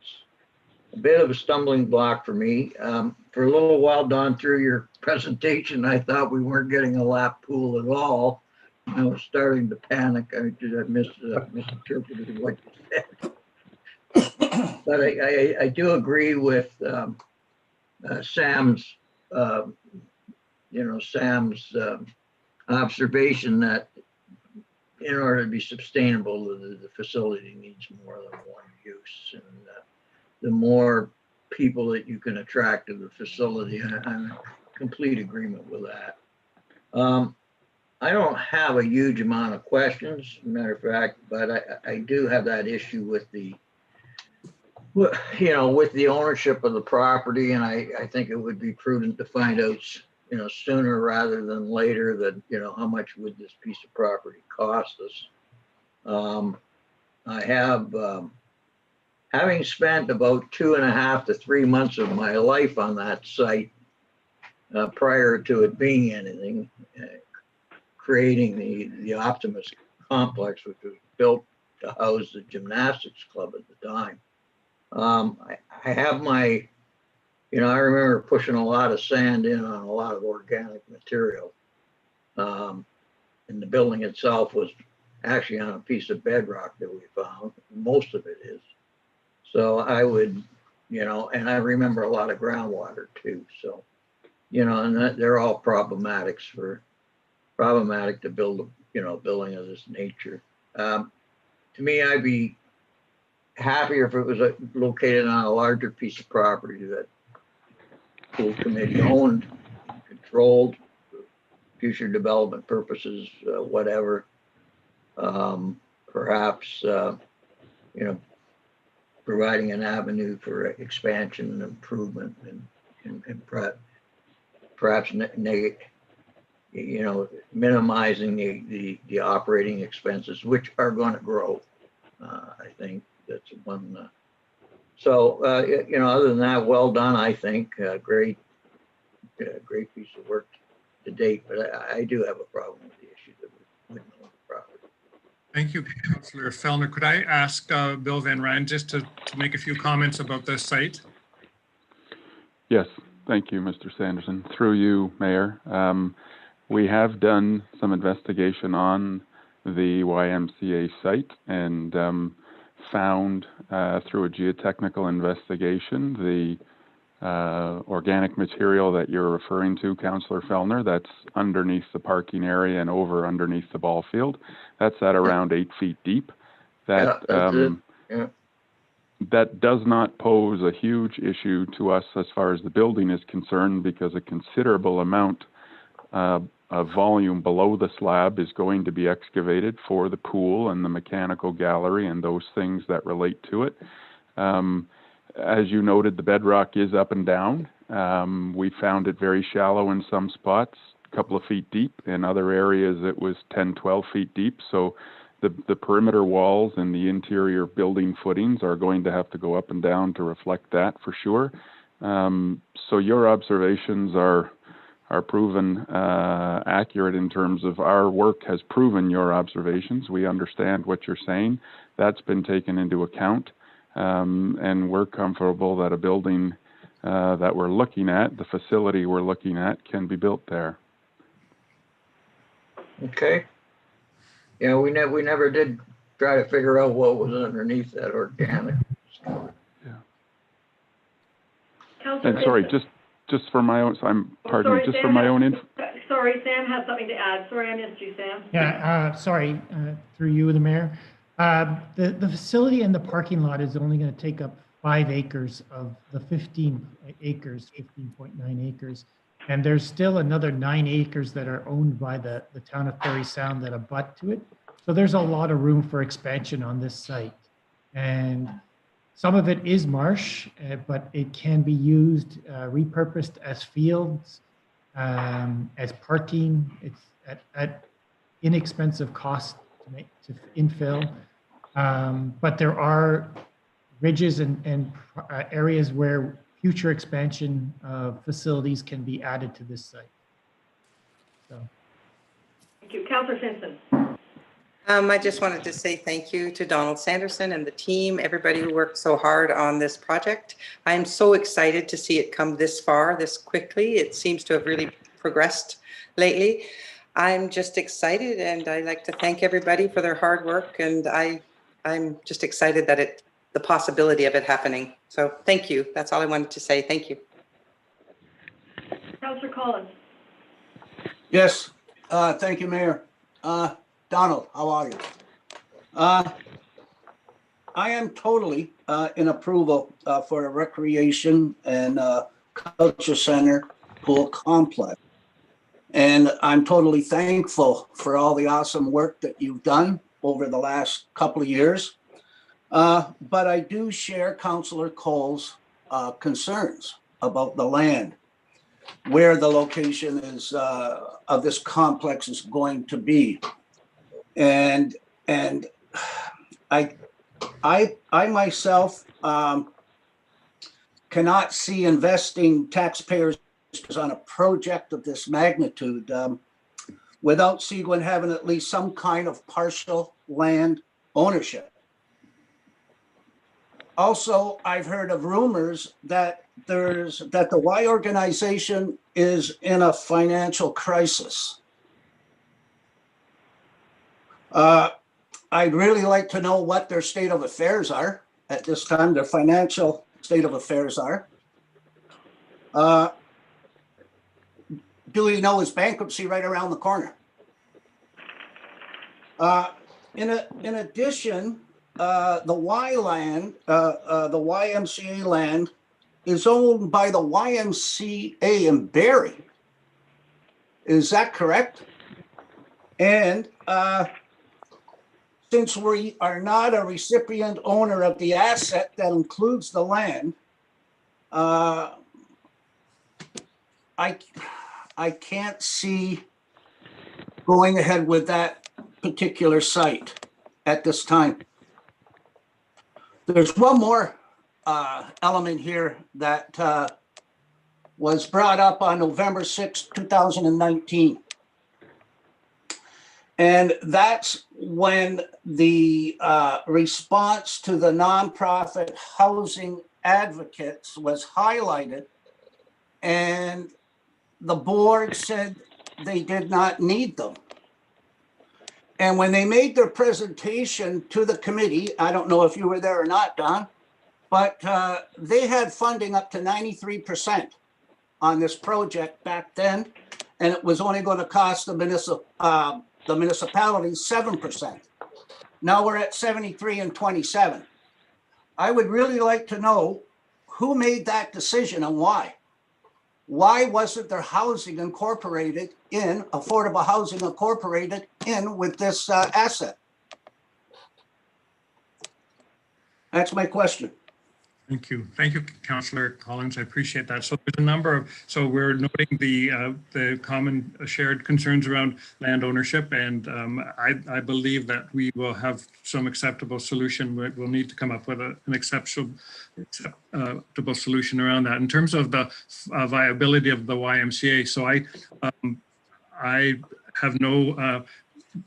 a bit of a stumbling block for me. For a little while, Don, through your presentation, I thought we weren't getting a lap pool at all. I was starting to panic. I misinterpreted what you said. But I do agree with Sam's, Sam's observation that in order to be sustainable, the facility needs more than one use, and the more people that you can attract to the facility, I'm in complete agreement with that. I don't have a huge amount of questions, matter of fact, but I do have that issue with with the ownership of the property, and I think it would be prudent to find out, sooner rather than later that, how much would this piece of property cost us. I have, having spent about 2.5 to 3 months of my life on that site prior to it being anything, creating the Optimus complex, which was built to house the gymnastics club at the time. I have my, I remember pushing a lot of sand in on a lot of organic material. And the building itself was actually on a piece of bedrock that we found. Most of it is. So I would, and I remember a lot of groundwater too. So, and they're all problematic to build, a building of this nature. To me, I'd be happier if it was located on a larger piece of property that pool committee owned, controlled, for future development purposes, whatever. Perhaps, providing an avenue for expansion and improvement, and perhaps minimizing the operating expenses, which are going to grow. I think that's one. So, other than that, well done, I think. Great piece of work to date, but I do have a problem with the issue that we wouldn't own the property. Thank you, Councillor Fellner. Could I ask Bill Van Ryn just to make a few comments about this site? Yes, thank you, Mr. Sanderson. Through you, Mayor. We have done some investigation on the YMCA site and found through a geotechnical investigation the organic material that you're referring to, Councillor Fellner, that's underneath the parking area and over underneath the ball field. That's at around 8 feet deep. That, that's it. Yeah. that does not pose a huge issue to us as far as the building is concerned, because a considerable amount of volume below the slab is going to be excavated for the pool and the mechanical gallery and those things that relate to it. As you noted, the bedrock is up and down. We found it very shallow in some spots, a couple of feet deep. In other areas, it was 10, 12 feet deep. So the perimeter walls and the interior building footings are going to have to go up and down to reflect that for sure. So your observations are proven accurate in terms of our work has proven your observations. We understand what you're saying. That's been taken into account. And we're comfortable that a building that we're looking at, the facility we're looking at, can be built there. Okay. Yeah, we never did try to figure out what was underneath that organic. Councillor And sorry, Simpson. just for my own, pardon me, Sorry, just Sam for my has- own Sorry, Sam has something to add. Sorry, I missed you, Sam. Yeah, sorry, through you, the mayor. The facility and the parking lot is only going to take up 5 acres of the 15 acres, 15.9 acres. And there's still another 9 acres that are owned by the town of Parry Sound that abut to it. So there's a lot of room for expansion on this site. And some of it is marsh, but it can be used, repurposed as fields, as parking. It's at inexpensive cost to infill. But there are ridges and areas where future expansion of facilities can be added to this site. So. Thank you. Councillor Simpson. I just wanted to say thank you to Donald Sanderson and the team, everybody who worked so hard on this project. I'm so excited to see it come this far, this quickly. It seems to have really progressed lately. I'm just excited, and I'd like to thank everybody for their hard work, and I'm just excited that the possibility of it happening. So thank you. That's all I wanted to say. Thank you. Councillor Collins. Yes, thank you, Mayor. Donald, how are you? I am totally in approval for a recreation and culture center pool complex. And I'm totally thankful for all the awesome work that you've done over the last couple of years. But I do share Councillor Cole's concerns about the land, where the location is of this complex is going to be. And I myself cannot see investing taxpayers on a project of this magnitude without Seguin having at least some kind of partial land ownership. Also, I've heard of rumors that the Y organization is in a financial crisis. I'd really like to know what their state of affairs are at this time, their financial state of affairs are. Do we know is bankruptcy right around the corner? In addition, the Y land, the YMCA land is owned by the YMCA in Barrie. Is that correct? And since we are not a recipient owner of the asset that includes the land, I can't see going ahead with that particular site at this time. There's one more element here that was brought up on November 6, 2019. And that's when the response to the nonprofit housing advocates was highlighted, and the board said they did not need them. And when they made their presentation to the committee, I don't know if you were there or not, Don, but they had funding up to 93% on this project back then, and it was only going to cost the municipality 7%. Now we're at 73 and 27. I would really like to know who made that decision and why. Why wasn't there housing incorporated in, affordable housing incorporated in with this asset? That's my question. Thank you. Thank you, Councillor Collins. I appreciate that. So there's a number of, so we're noting the common shared concerns around land ownership, and I believe that we will have some acceptable solution. We'll need to come up with an acceptable solution around that. In terms of the viability of the YMCA, so I have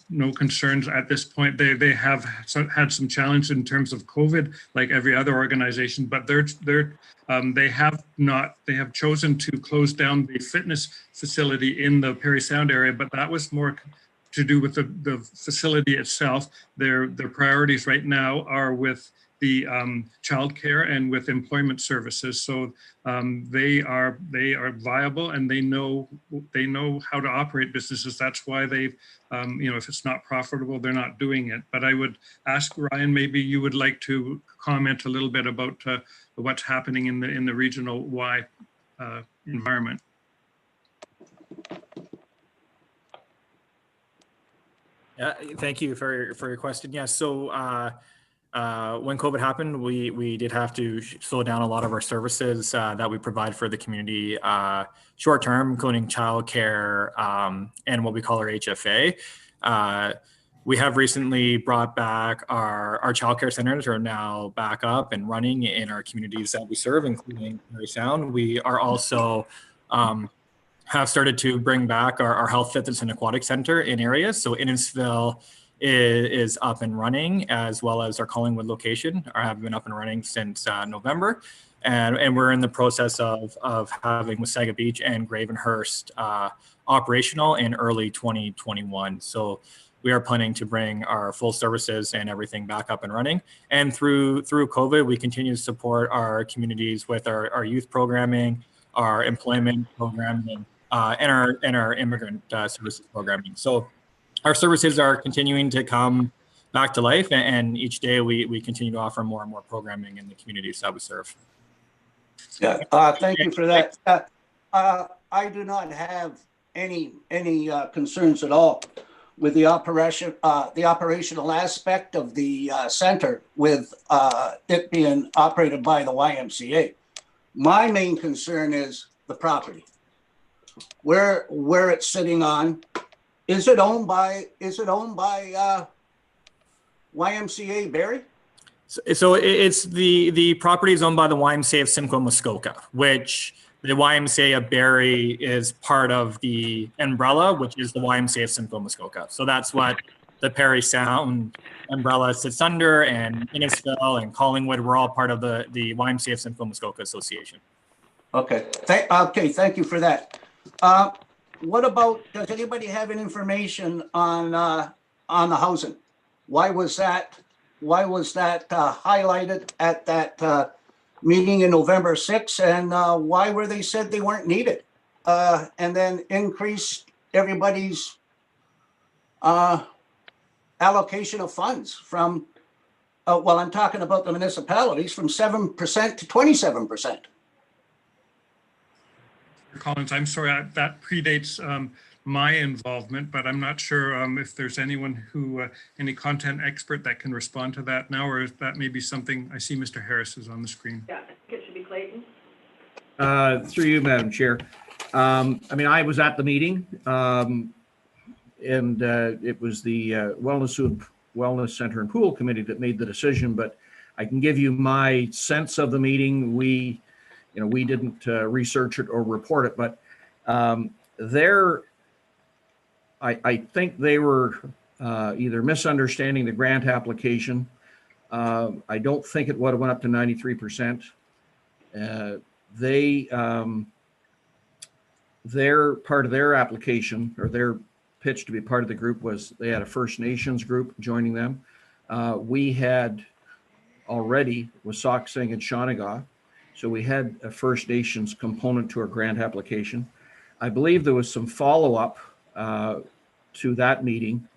no concerns at this point. They have had some challenge in terms of COVID, like every other organization, but they have chosen to close down the fitness facility in the Parry Sound area, but that was more to do with the facility itself. Their priorities right now are with the childcare and with employment services. So they are viable, and they know how to operate businesses. That's why they've if it's not profitable, they're not doing it. But I would ask Ryan, maybe you would like to comment a little bit about what's happening in the regional Y environment. Yeah, thank you for your question. Yeah, so when COVID happened, we did have to slow down a lot of our services that we provide for the community short term, including childcare and what we call our HFA. We have recently brought back our childcare centers are now back up and running in our communities that we serve, including Parry Sound. We are also have started to bring back our health, fitness, and aquatic center in areas. So Innisfil is up and running, as well as our Collingwood location have been up and running since November. And we're in the process of having Wasaga Beach and Gravenhurst operational in early 2021. So we are planning to bring our full services and everything back up and running. And through COVID, we continue to support our communities with our youth programming, our employment programming, and our immigrant services programming. So our services are continuing to come back to life, and each day we continue to offer more and more programming in the communities that we serve. Yeah, thank you for that. I do not have any concerns at all with the operational aspect of the center, with it being operated by the YMCA. My main concern is the property, where it's sitting on. Is it owned by YMCA Barrie? So it's the property is owned by the YMCA of Simcoe Muskoka, which the YMCA of Barrie is part of the umbrella, which is the YMCA of Simcoe Muskoka. So that's what the Parry Sound umbrella sits under, and Innisfil and Collingwood, we're all part of the YMCA of Simcoe Muskoka Association. Okay. Thank you for that. What about, does anybody have any information on the housing? Why was that highlighted at that meeting in November 6th, and why were they said they weren't needed? And then increase everybody's allocation of funds from, well, I'm talking about the municipalities, from 7% to 27%. Collins, I'm sorry, that predates my involvement, but I'm not sure if there's anyone who, any content expert that can respond to that now, or if that may be something, I see Mr. Harris is on the screen. Yeah, I think it should be Clayton. Through you, Madam Chair. I mean, I was at the meeting, and it was the Wellness Center and Pool Committee that made the decision, but I can give you my sense of the meeting. We didn't research it or report it, but I think they were either misunderstanding the grant application. I don't think it would have went up to 93%. Their part of their application, or their pitch to be part of the group, was they had a First Nations group joining them. We had already Wasauksing and Shawnigan, so we had a First Nations component to our grant application. I believe there was some follow-up to that meeting,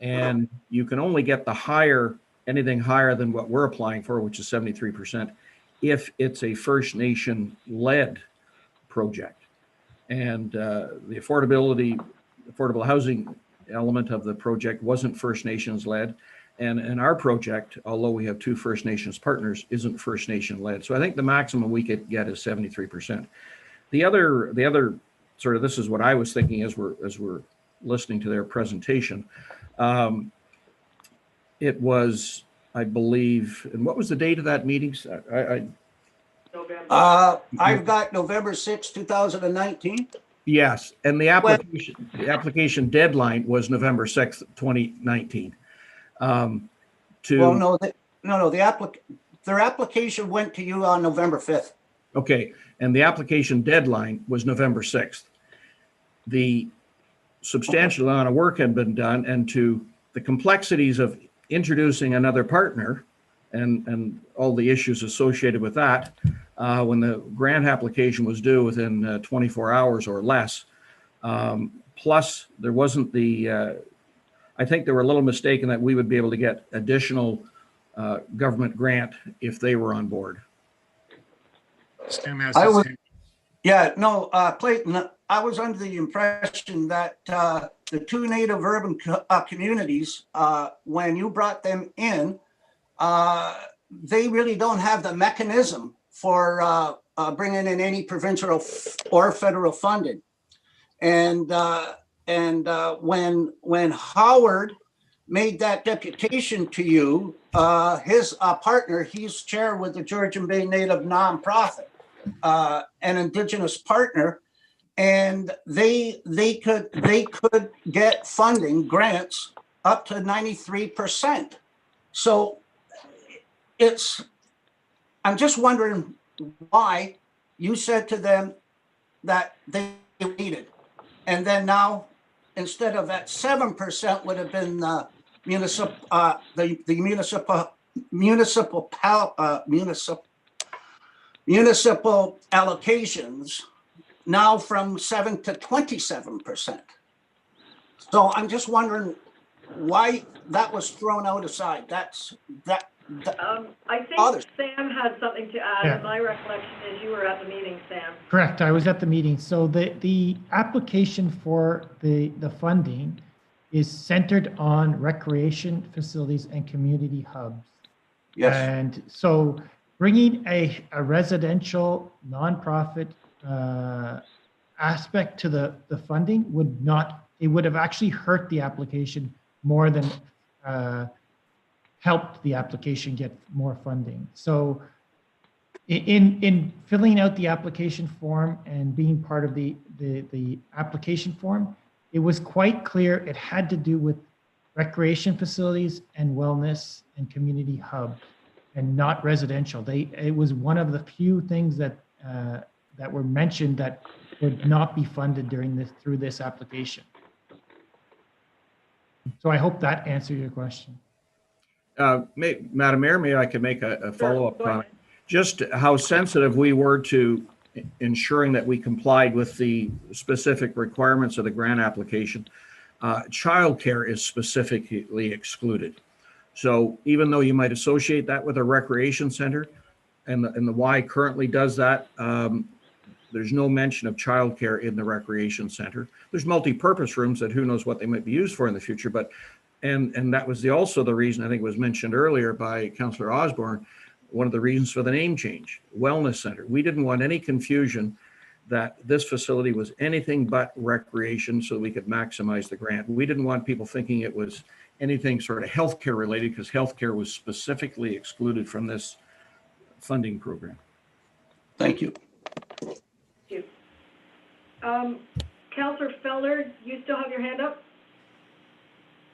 And you can only get anything higher than what we're applying for, which is 73%, if it's a First Nation led project. And the affordable housing element of the project wasn't First Nations led. And our project, although we have 2 First Nations partners, isn't First Nation led. So I think the maximum we could get is 73%. The other sort of, this is what I was thinking as we're listening to their presentation. It was, I believe, and what was the date of that meeting? I've got November 6, 2019. Yes, and the application deadline was November 6th, 2019. Well, no, their application went to you on November 5th. Okay, and the application deadline was November 6th. The substantial amount of work had been done, and to the complexities of introducing another partner and all the issues associated with that, when the grant application was due within 24 hours or less, plus there wasn't I think they were a little mistaken that we would be able to get additional government grant if they were on board. Sam has I his would- hand. Yeah, no, Clayton, I was under the impression that the 2 native urban communities, when you brought them in, they really don't have the mechanism for bringing in any provincial or federal funding. And when Howard made that deputation to you, his partner, he's chair with the Georgian Bay Native nonprofit, an Indigenous partner, and they could get funding grants up to 93%. So I'm just wondering why you said to them that they needed, and then now instead of that 7% would have been municipal allocations, now from 7 to 27%. So I'm just wondering why that was thrown out aside. I think Others. Sam had something to add, Yeah. and my recollection is you were at the meeting, Sam. Correct, I was at the meeting. So the application for the funding is centered on recreation facilities and community hubs. Yes. And so bringing a residential nonprofit aspect to the funding would have actually hurt the application more than helped the application get more funding. So in filling out the application form and being part of the application form, it was quite clear it had to do with recreation facilities and wellness and community hub, and not residential. It was one of the few things that were mentioned that would not be funded through this application. So I hope that answered your question. Madam Mayor, maybe I could make a follow-up Go ahead. comment. Just how sensitive we were to ensuring that we complied with the specific requirements of the grant application. Childcare is specifically excluded. So even though you might associate that with a recreation center, and the Y currently does that, there's no mention of childcare in the recreation center. There's multi-purpose rooms that who knows what they might be used for in the future, but and that was also the reason, I think it was mentioned earlier by Councillor Osborne, one of the reasons for the name change, Wellness Center. We didn't want any confusion that this facility was anything but recreation so we could maximize the grant. We didn't want people thinking it was anything sort of healthcare related, because healthcare was specifically excluded from this funding program. Thank you. Thank you. Councillor Feller, you still have your hand up?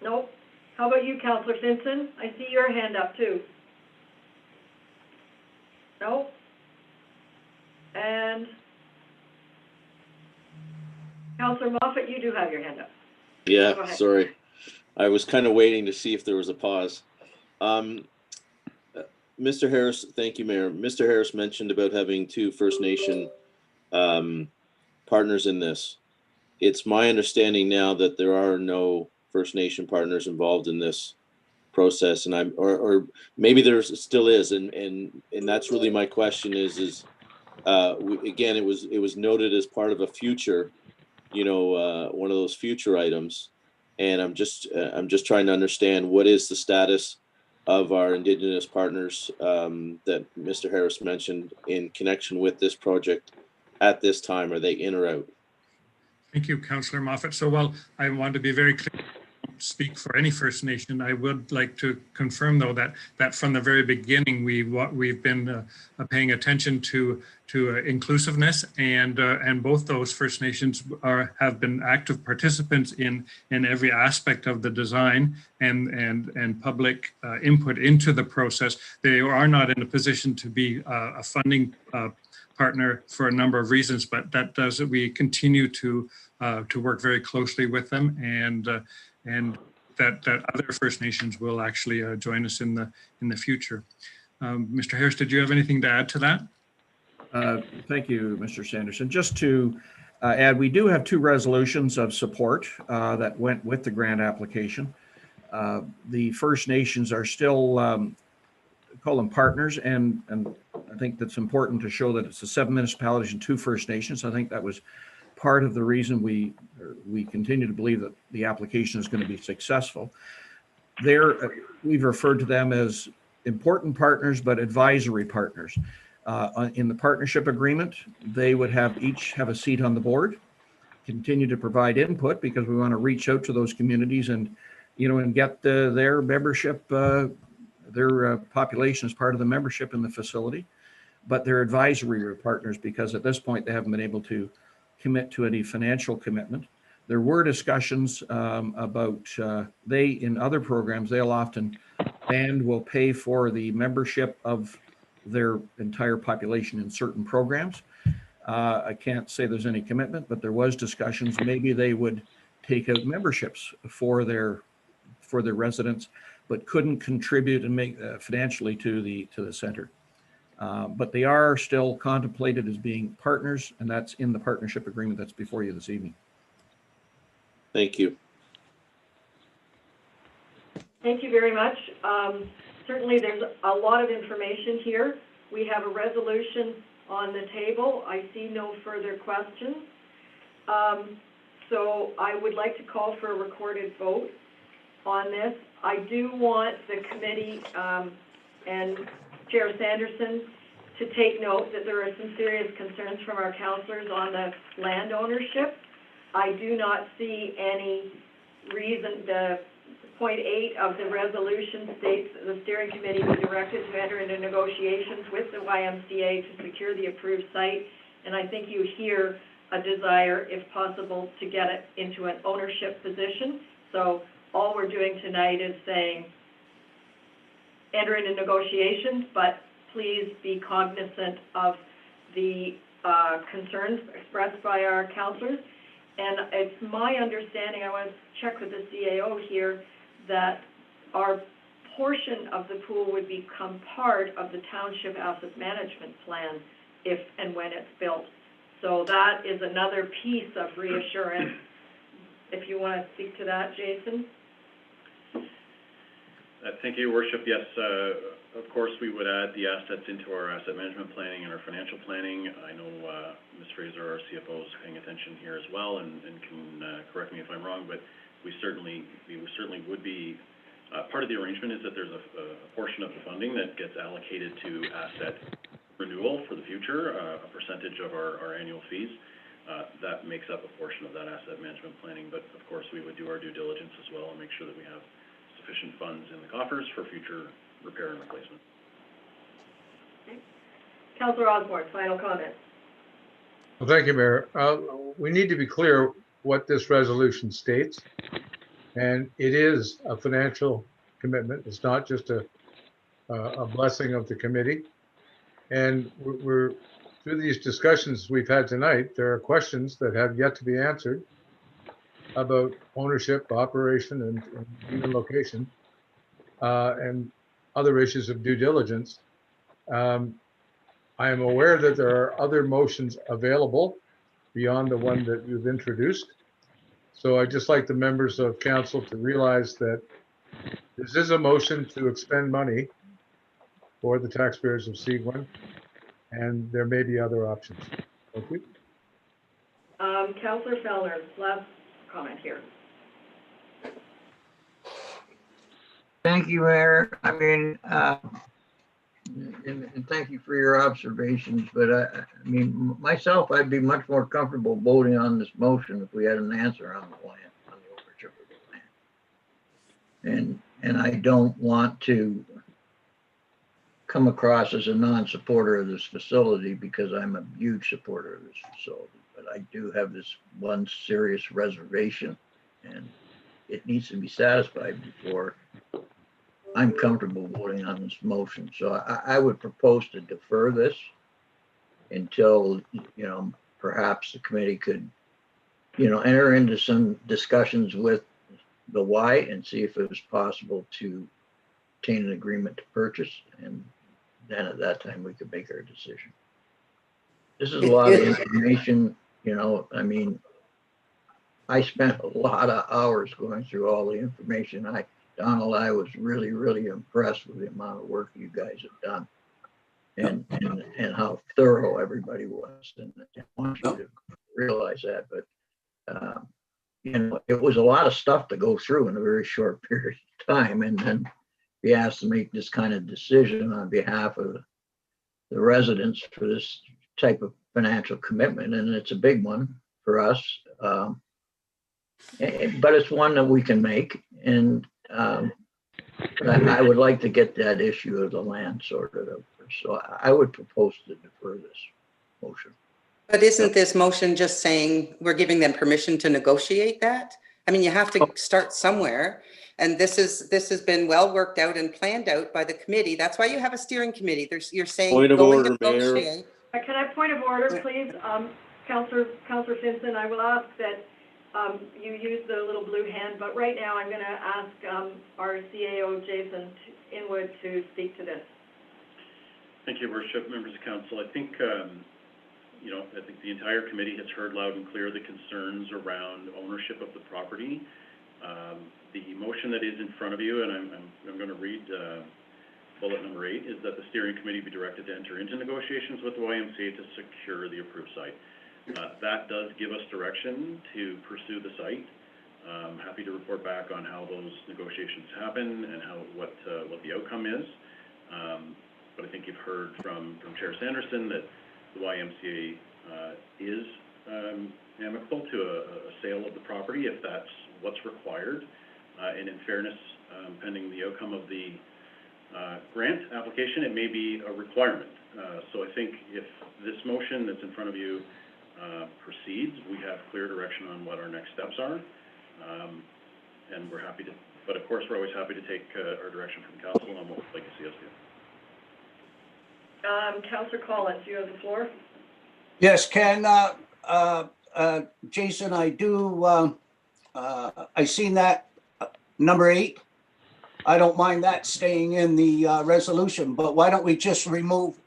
No? How about you, Councillor Finson? I see your hand up too. No? And Councillor Moffat, you do have your hand up. Go Yeah, ahead. sorry. I was kind of waiting to see if there was a pause. Mr. Harris, thank you, Mayor. Mr. Harris mentioned about having 2 First Nation partners in this. It's my understanding now that there are no First Nation partners involved in this process, and or maybe there still is, and that's really my question is again, it was noted as part of a future, one of those future items, and I'm just trying to understand what is the status of our Indigenous partners that Mr. Harris mentioned in connection with this project at this time. Are they in or out? Thank you, Councillor Moffat. So, well, I want to be very clear. Speak for any First Nation. I would like to confirm, though, that from the very beginning we've been paying attention to inclusiveness, and both those First Nations have been active participants in every aspect of the design and public input into the process. They are not in a position to be a funding partner for a number of reasons, but that does we continue to work very closely with them, and that other First Nations will actually join us in the future. Mr. Harris, did you have anything to add to that? Thank you, Mr. Sanderson. Just to add, we do have 2 resolutions of support that went with the grant application. The First Nations are still, call them partners, and I think that's important to show that it's the 7 municipalities and 2 First Nations. I think that was part of the reason we continue to believe that the application is going to be successful. We've referred to them as important partners, but advisory partners. In the partnership agreement, they would each have a seat on the board, continue to provide input, because we want to reach out to those communities and get their membership, their population as part of the membership in the facility. But they're advisory partners because at this point they haven't been able to commit to any financial commitment. There were discussions about in other programs, they'll often will pay for the membership of their entire population in certain programs. I can't say there's any commitment, but there was discussions. Maybe they would take out memberships for their residents, but couldn't contribute and make financially to the center. But they are still contemplated as being partners, and that's in the partnership agreement that's before you this evening. Thank you. Thank you very much. Certainly there's a lot of information here. We have a resolution on the table. I see no further questions. So I would like to call for a recorded vote on this. I do want the committee and Chair Sanderson to take note that there are some serious concerns from our councillors on the land ownership. I do not see any reason. The point 8 of the resolution states that the steering committee be directed to enter into negotiations with the YMCA to secure the approved site. And I think you hear a desire, if possible, to get it into an ownership position. So all we're doing tonight is saying, enter into negotiations, but please be cognizant of the concerns expressed by our councillors. And it's my understanding, I want to check with the CAO here, that our portion of the pool would become part of the township asset management plan if and when it's built. So that is another piece of reassurance. If you want to speak to that, Jason. Thank you, Your Worship. Yes, of course, we would add the assets into our asset management planning and our financial planning. I know Ms. Fraser, our CFO, is paying attention here as well, and can correct me if I'm wrong, but we certainly would be, part of the arrangement is that there's a portion of the funding that gets allocated to asset renewal for the future, a percentage of our annual fees. That makes up a portion of that asset management planning, but of course we would do our due diligence as well and make sure that we have sufficient funds in the coffers for future repair and replacement. Okay. Councillor Osborne, final comment. Well, thank you, Mayor. We need to be clear what this resolution states, and it is a financial commitment. It's not just a blessing of the committee. And we're through these discussions we've had tonight, there are questions that have yet to be answered about ownership, operation, and even location, and other issues of due diligence. I am aware that there are other motions available beyond the one that you've introduced. So I'd just like the members of council to realize that this is a motion to expend money for the taxpayers of Seguin, and there may be other options. Thank you. Councillor Fellner, last comment here. Thank you, Mayor. I mean, and thank you for your observations, but I mean, myself, I'd be much more comfortable voting on this motion if we had an answer on the land, on the ownership of the land. And I don't want to come across as a non-supporter of this facility because I'm a huge supporter of this facility. But I do have this one serious reservation, and it needs to be satisfied before I'm comfortable voting on this motion. So I would propose to defer this until, you know, perhaps the committee could, you know, enter into some discussions with the Y and see if it was possible to obtain an agreement to purchase. And then at that time, we could make our decision. This is a lot of information, you know, I mean, I spent a lot of hours going through all the information. Donald, I was really, really impressed with the amount of work you guys have done and how thorough everybody was. And I want you to realize that, but you know, it was a lot of stuff to go through in a very short period of time. And then be asked to make this kind of decision on behalf of the residents for this type of financial commitment. And it's a big one for us. But it's one that we can make. And I would like to get that issue of the land sorted out. So I would propose to defer this motion. But isn't this motion just saying we're giving them permission to negotiate that? I mean, you have to start somewhere. And this has been well worked out and planned out by the committee. That's why you have a steering committee. You're saying Point of go order, and negotiate. Mayor. Can I point of order, please? Councillor Finson, I will ask that you use the little blue hand, but right now I'm going to ask our CAO, Jason Inwood, to speak to this. Thank you, Worship, members of council. I think, you know, I think the entire committee has heard loud and clear the concerns around ownership of the property. The motion that is in front of you, and I'm going to read bullet number 8, is that the steering committee be directed to enter into negotiations with the YMCA to secure the approved site. That does give us direction to pursue the site. I'm happy to report back on how those negotiations happen and what the outcome is. But I think you've heard from Chair Sanderson that the YMCA is amicable to a sale of the property if that's what's required. And in fairness, pending the outcome of the grant application, it may be a requirement. So I think if this motion that's in front of you proceeds, we have clear direction on what our next steps are. And we're happy to, but of course, we're always happy to take our direction from council on what we'd like to see us do. Councillor Collins, you have the floor. Yes, Jason, I do, I seen that number 8. I don't mind that staying in the resolution, but why don't we just remove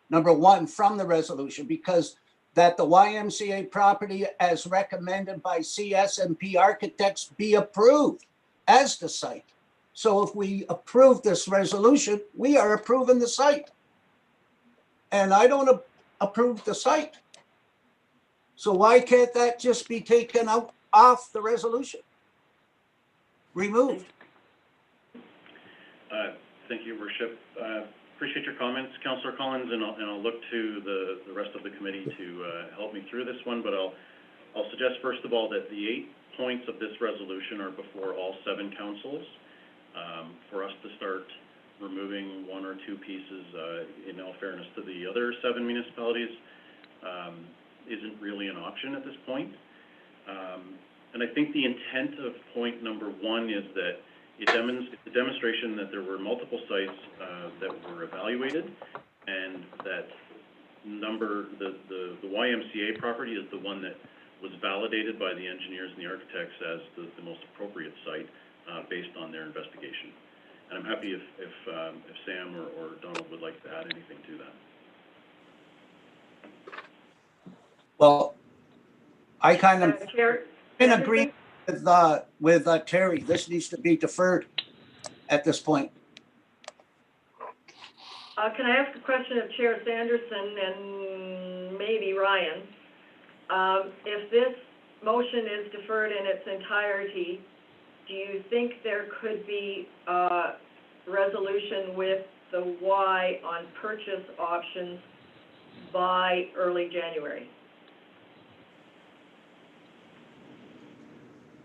number 1 from the resolution? Because that the YMCA property as recommended by CSMP Architects be approved as the site. So if we approve this resolution, we are approving the site. And I don't approve the site. So why can't that just be taken out off the resolution? Removed. Thank you, Worship. Appreciate your comments, Councillor Collins, and I'll look to the rest of the committee to help me through this one. But I'll suggest first of all that the 8 points of this resolution are before all 7 councils. For us to start removing 1 or 2 pieces, in all fairness to the other 7 municipalities, isn't really an option at this point. And I think the intent of point number 1 is that it's a demonstration that there were multiple sites that were evaluated, and that the YMCA property is the one that was validated by the engineers and the architects as the most appropriate site based on their investigation. And I'm happy if Sam or Donald would like to add anything to that. Well, I kind of... Chair, In agreement with Terry, this needs to be deferred at this point. Can I ask a question of Chair Sanderson and maybe Ryan? If this motion is deferred in its entirety, do you think there could be a resolution with the Y on purchase options by early January?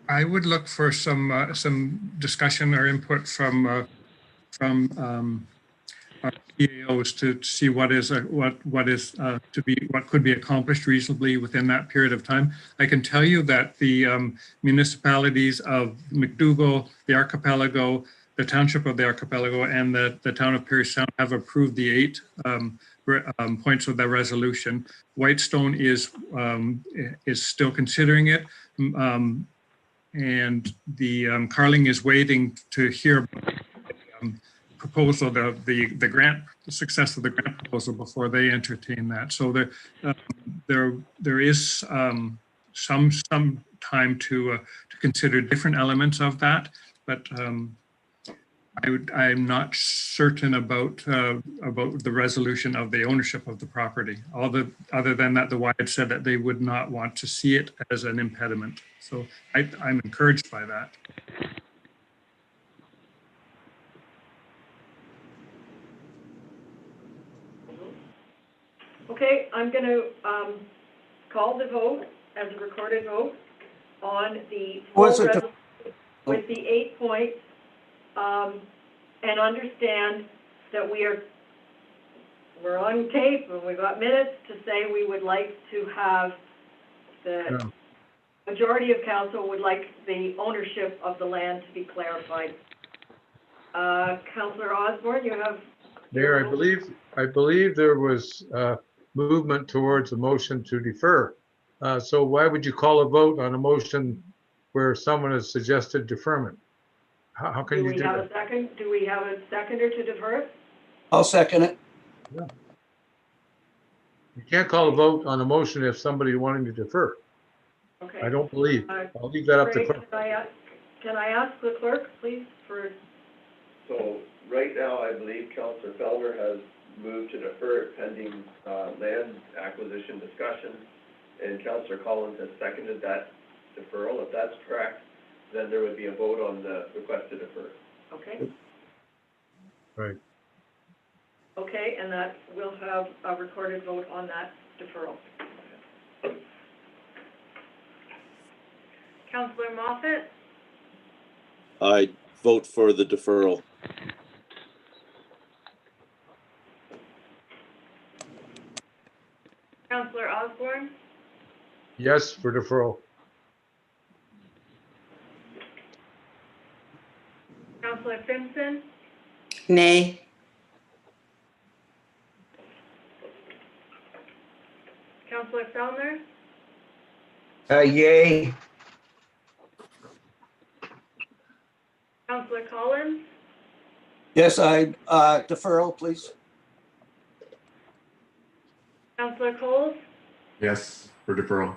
I would look for some discussion or input from our EAOs to see what could be accomplished reasonably within that period of time. I can tell you that the municipalities of McDougall, the Archipelago, the Township of the Archipelago, and the town of Perry Sound have approved the 8 points of the resolution. Whitestone is still considering it. And the Carling is waiting to hear proposal, the grant, the success of the grant proposal before they entertain that. So there is some time to consider different elements of that, but I'm not certain about the resolution of the ownership of the property. Other than that, the Y had said that they would not want to see it as an impediment. So I'm encouraged by that. Okay, I'm going to call the vote as a recorded vote on the full resolution with the 8 points, and understand that we're on tape and we've got minutes to say we would like to have the majority of council would like the ownership of the land to be clarified. Councillor Osborne, you have. Mayor, I believe there was movement towards a motion to defer. So why would you call a vote on a motion where someone has suggested deferment? How can you do that? Do we have a seconder to defer it? I'll second it. Yeah. You can't call a vote on a motion if somebody wanting to defer. Okay. I don't believe. I'll leave that up to clerk. Can I ask the clerk, please, for? So right now, I believe Councillor Fellner has moved to defer it pending land acquisition discussion, and Councillor Collins has seconded that deferral. If that's correct, then there would be a vote on the request to defer. Okay. Right. Okay, and that we'll have a recorded vote on that deferral. Councillor Moffat, I vote for the deferral. Councillor Osborne, Yes for deferral. Councillor Simpson, Nay. Councillor Fellner, Yay. Councillor Collins, Yes, deferral, please. Councillor Coles, Yes, for deferral.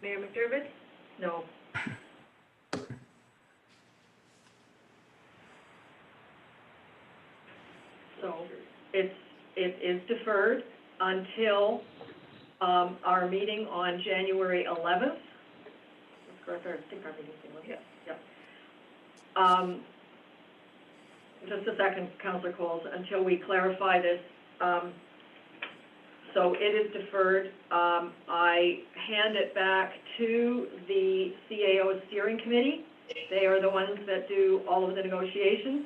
Mayor McDermott. No. So it is deferred until our meeting on January 11th. That's correct. I think our meeting's in, yeah. Just a second, Councillor Coles, until we clarify this. So it is deferred. I hand it back to the CAO steering committee. They are the ones that do all of the negotiations.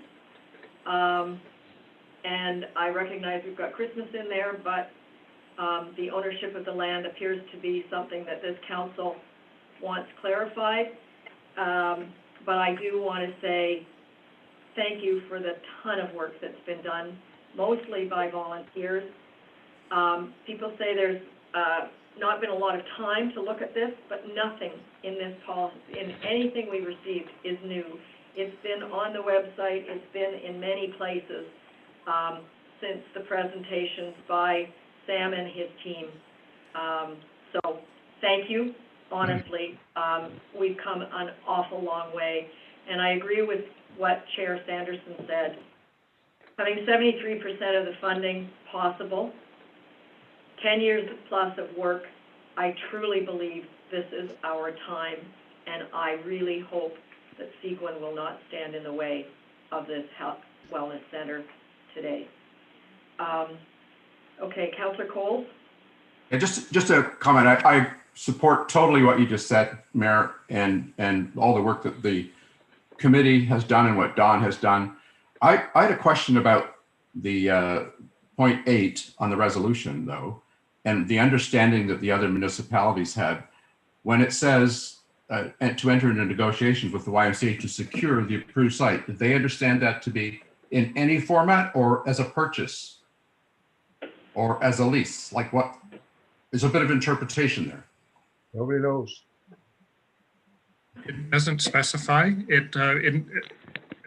And I recognize we've got Christmas in there, but the ownership of the land appears to be something that this council wants clarified. But I do want to say thank you for the ton of work that's been done, mostly by volunteers. People say there's not been a lot of time to look at this, but nothing in this policy, in anything we received, is new. It's been on the website, it's been in many places since the presentations by Sam and his team. So thank you, honestly. We've come an awful long way. And I agree with what Chair Sanderson said. Having 73% of the funding possible, 10 years plus of work, I truly believe this is our time. And I really hope that Seguin will not stand in the way of this health wellness center today. Okay, Councillor Coles? Yeah, just a comment. I support totally what you just said, Mayor, and all the work that the committee has done and what Don has done. I had a question about the point 8 on the resolution, though, and the understanding that the other municipalities had when it says to enter into negotiations with the YMCA to secure the approved site. Did they understand that to be in any format or as a purchase or as a lease? Like what? There's a bit of interpretation there. Nobody knows. It doesn't specify.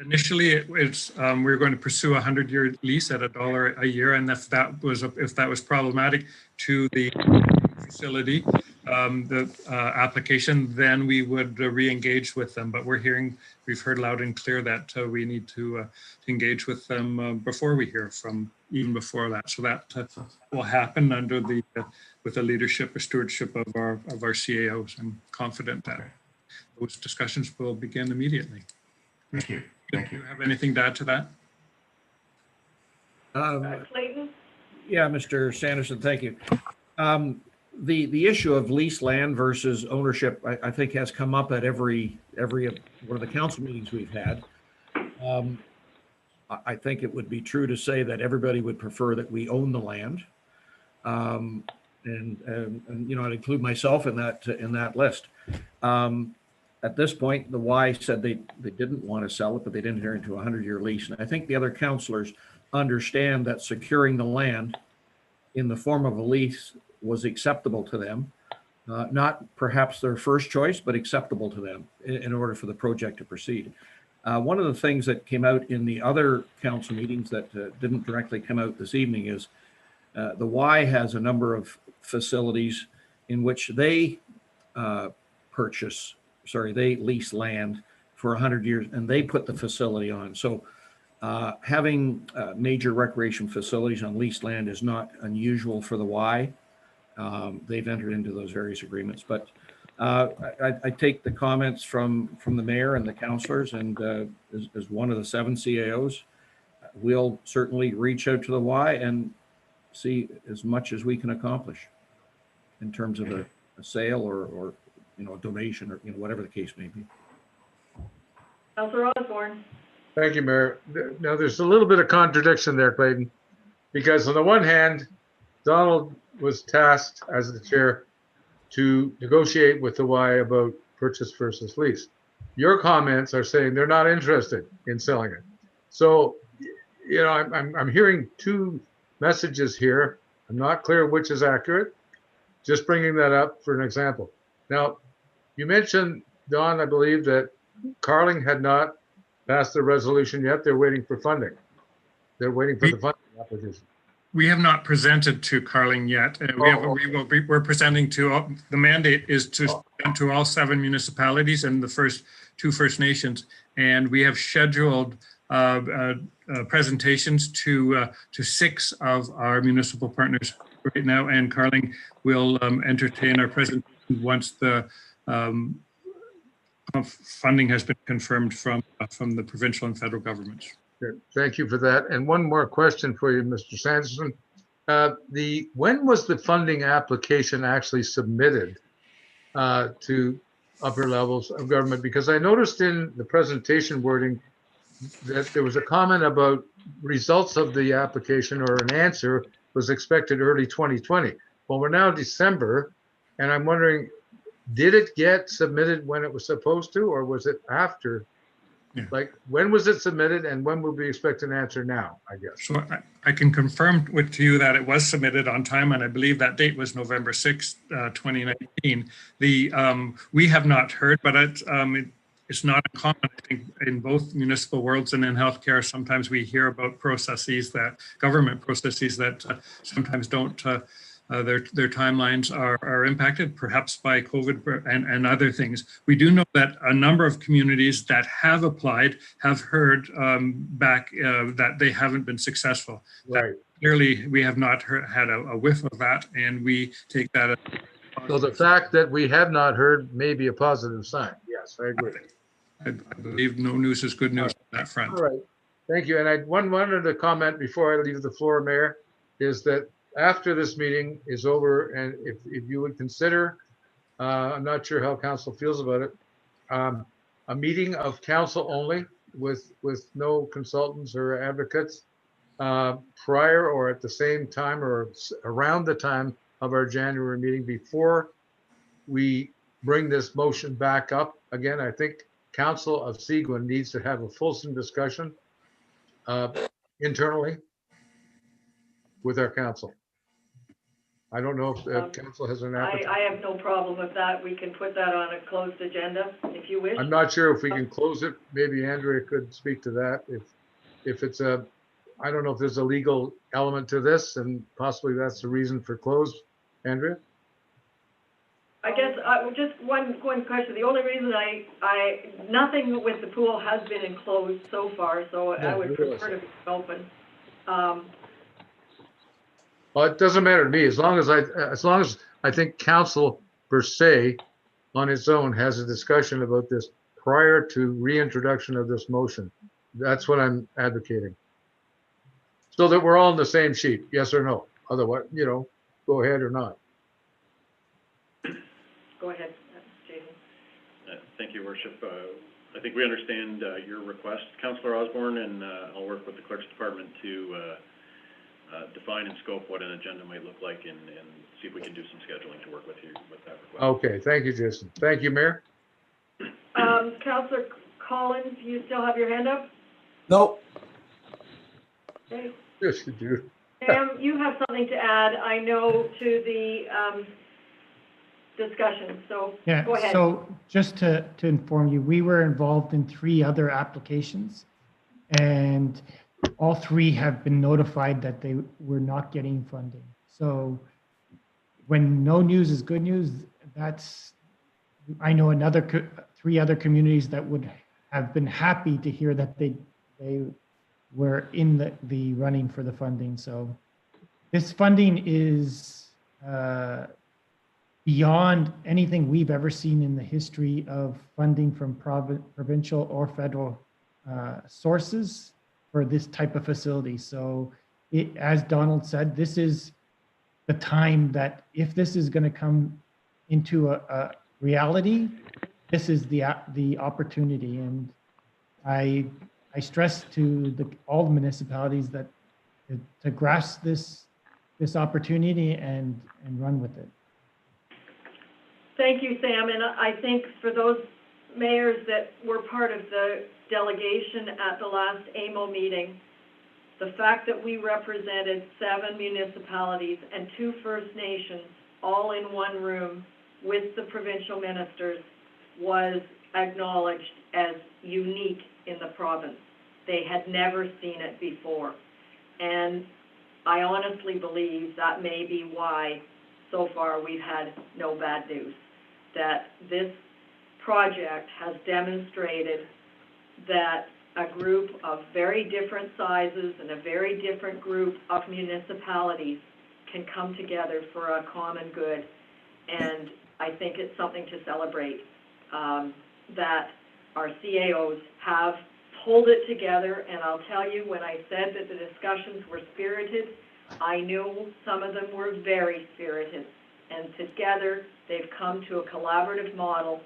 Initially, it's we were going to pursue a 100-year lease at $1 a year, and if that was problematic to the facility, the application, then we would re-engage with them. But we've heard loud and clear that we need to engage with them before we hear from, even before that. So that will happen under with the leadership or stewardship of our CAOs. I'm confident that those discussions will begin immediately. Thank you. Do you have anything to add to that? Clayton? Yeah, Mr. Sanderson, thank you. The issue of leased land versus ownership, I think, has come up at every one of the council meetings we've had. I think it would be true to say that everybody would prefer that we own the land, and you know, I'd include myself in that list. At this point, the Y said they didn't want to sell it, but they didn't enter into a 100-year lease. And I think the other councillors understand that securing the land in the form of a lease was acceptable to them. Not perhaps their first choice, but acceptable to them in order for the project to proceed. One of the things that came out in the other council meetings that didn't directly come out this evening is the Y has a number of facilities in which they they lease land for 100 years and they put the facility on. So having major recreation facilities on leased land is not unusual for the Y. They've entered into those various agreements, but I take the comments from the mayor and the councillors, and as one of the 7 CAOs, we'll certainly reach out to the Y and see as much as we can accomplish in terms of a sale or you know, a donation or you know, whatever the case may be. Councillor Osborne? Thank you, Mayor. Now, there's a little bit of contradiction there, Clayton, because on the one hand, Donald was tasked as the chair to negotiate with the Y about purchase versus lease. Your comments are saying they're not interested in selling it. So, you know, I'm hearing 2 messages here. I'm not clear which is accurate. Just bringing that up for an example. Now, you mentioned, Don, I believe that Carling had not passed the resolution yet. They're waiting for funding. They're waiting for the funding application. We have not presented to Carling yet. We're presenting to, the mandate is to all 7 municipalities and the 2 First Nations. And we have scheduled presentations to 6 of our municipal partners right now. And Carling will entertain our presentation once the funding has been confirmed from the provincial and federal governments. Good. Thank you for that. And one more question for you, Mr. Sanderson. When was the funding application actually submitted to upper levels of government? Because I noticed in the presentation wording that there was a comment about results of the application or an answer was expected early 2020. Well, we're now December, and I'm wondering, did it get submitted when it was supposed to, or was it after? Yeah. Like, when was it submitted and when will we expect an answer now, I guess? So I can confirm to you that it was submitted on time, and I believe that date was November 6th, 2019. We have not heard, but it's not uncommon, I think, in both municipal worlds and in healthcare. Sometimes we hear about government processes that sometimes don't, their timelines are impacted, perhaps by COVID and other things. We do know that a number of communities that have applied have heard back that they haven't been successful. Right. Clearly, we have not had a whiff of that, and we take that as So the fact that we have not heard may be a positive sign. Yes, I agree. I believe no news is good news on that front. All right. Thank you. And one other comment before I leave the floor, Mayor, is that after this meeting is over, and if you would consider, I'm not sure how council feels about it, a meeting of council only with no consultants or advocates prior or at the same time or around the time of our January meeting before we bring this motion back up. Again, I think Council of Seguin needs to have a fulsome discussion internally with our council. I don't know if council has an appetite. I have no problem with that. We can put that on a closed agenda if you wish. I'm not sure if we can close it. Maybe Andrea could speak to that. If it's I don't know if there's a legal element to this, and possibly that's the reason for close. Andrea? I guess just one question. The only reason nothing with the pool has been enclosed so far, so I would prefer to be open. Well, it doesn't matter to me as long as I think council per se on its own has a discussion about this prior to reintroduction of this motion. That's what I'm advocating. So that we're all on the same sheet, yes or no. Otherwise, go ahead or not. Go ahead, Jason. Thank you, Worship. I think we understand your request, Councillor Osborne, and I'll work with the Clerk's Department to define and scope what an agenda might look like and see if we can do some scheduling to work with you with that request. Okay, thank you, Jason. Thank you, Mayor. Councillor Collins, you still have your hand up? No, Okay. Yes, you do. Sam, you have something to add, I know, to the discussion, so Yeah, go ahead. so just to inform you, we were involved in 3 other applications, and all 3 have been notified that they were not getting funding. So when no news is good news, I know 3 other communities that would have been happy to hear that they were in the running for the funding. So this funding is beyond anything we've ever seen in the history of funding from provincial or federal sources for this type of facility. So as Donald said, this is the time that if this is going to come into a reality, this is the opportunity. And I stress to all the municipalities that to grasp this opportunity and run with it. Thank you, Sam, and I think for those mayors that were part of the delegation at the last AMO meeting, the fact that we represented 7 municipalities and 2 First Nations all in one room with the provincial ministers was acknowledged as unique in the province. They had never seen it before. And I honestly believe that may be why so far we've had no bad news, that this project has demonstrated that a group of very different sizes and a very different group of municipalities can come together for a common good. And I think it's something to celebrate, that our CAOs have pulled it together. And I'll tell you, when I said that the discussions were spirited, I knew some of them were very spirited. And together, they've come to a collaborative model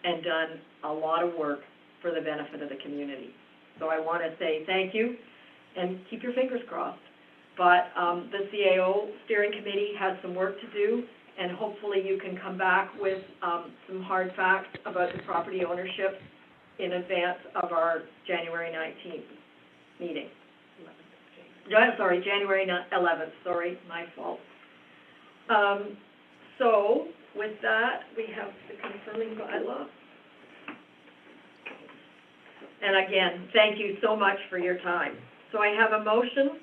and done a lot of work for the benefit of the community. So I want to say thank you and keep your fingers crossed. But the CAO steering committee has some work to do, and hopefully you can come back with some hard facts about the property ownership in advance of our January 19th meeting. Sorry, January 11th, sorry, my fault. So with that, we have the confirming bylaw. And again, thank you so much for your time. So I have a motion,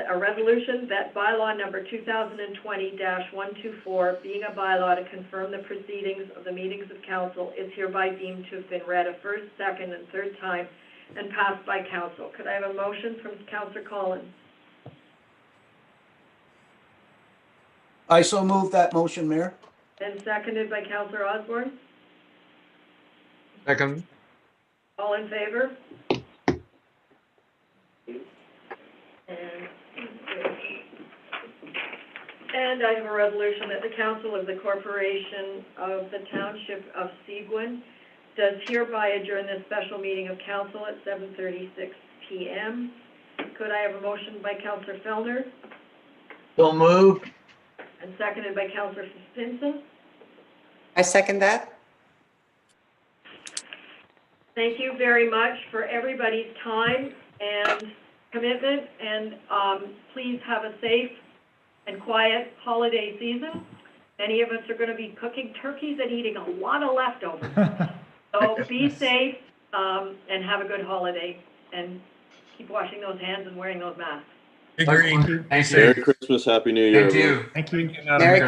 a resolution that bylaw number 2020-124, being a bylaw to confirm the proceedings of the meetings of council, is hereby deemed to have been read a first, second, and third time and passed by council. Could I have a motion from Councillor Collins? I so move that motion, Mayor. And seconded by Councillor Osborne. Second, All in favor? And I have a resolution that the Council of the Corporation of the Township of Seguin does hereby adjourn this special meeting of council at 7:36 p.m. Could I have a motion by Councillor Fellner So moved. and seconded by Councillor Stinson? I second that. Thank you very much for everybody's time and commitment, and please have a safe and quiet holiday season. Many of us are going to be cooking turkeys and eating a lot of leftovers. So be safe and have a good holiday, and keep washing those hands and wearing those masks. Agreed. Thanks, Merry Dave. Christmas, Happy New Year. Thank everyone. you. Thank you. Merry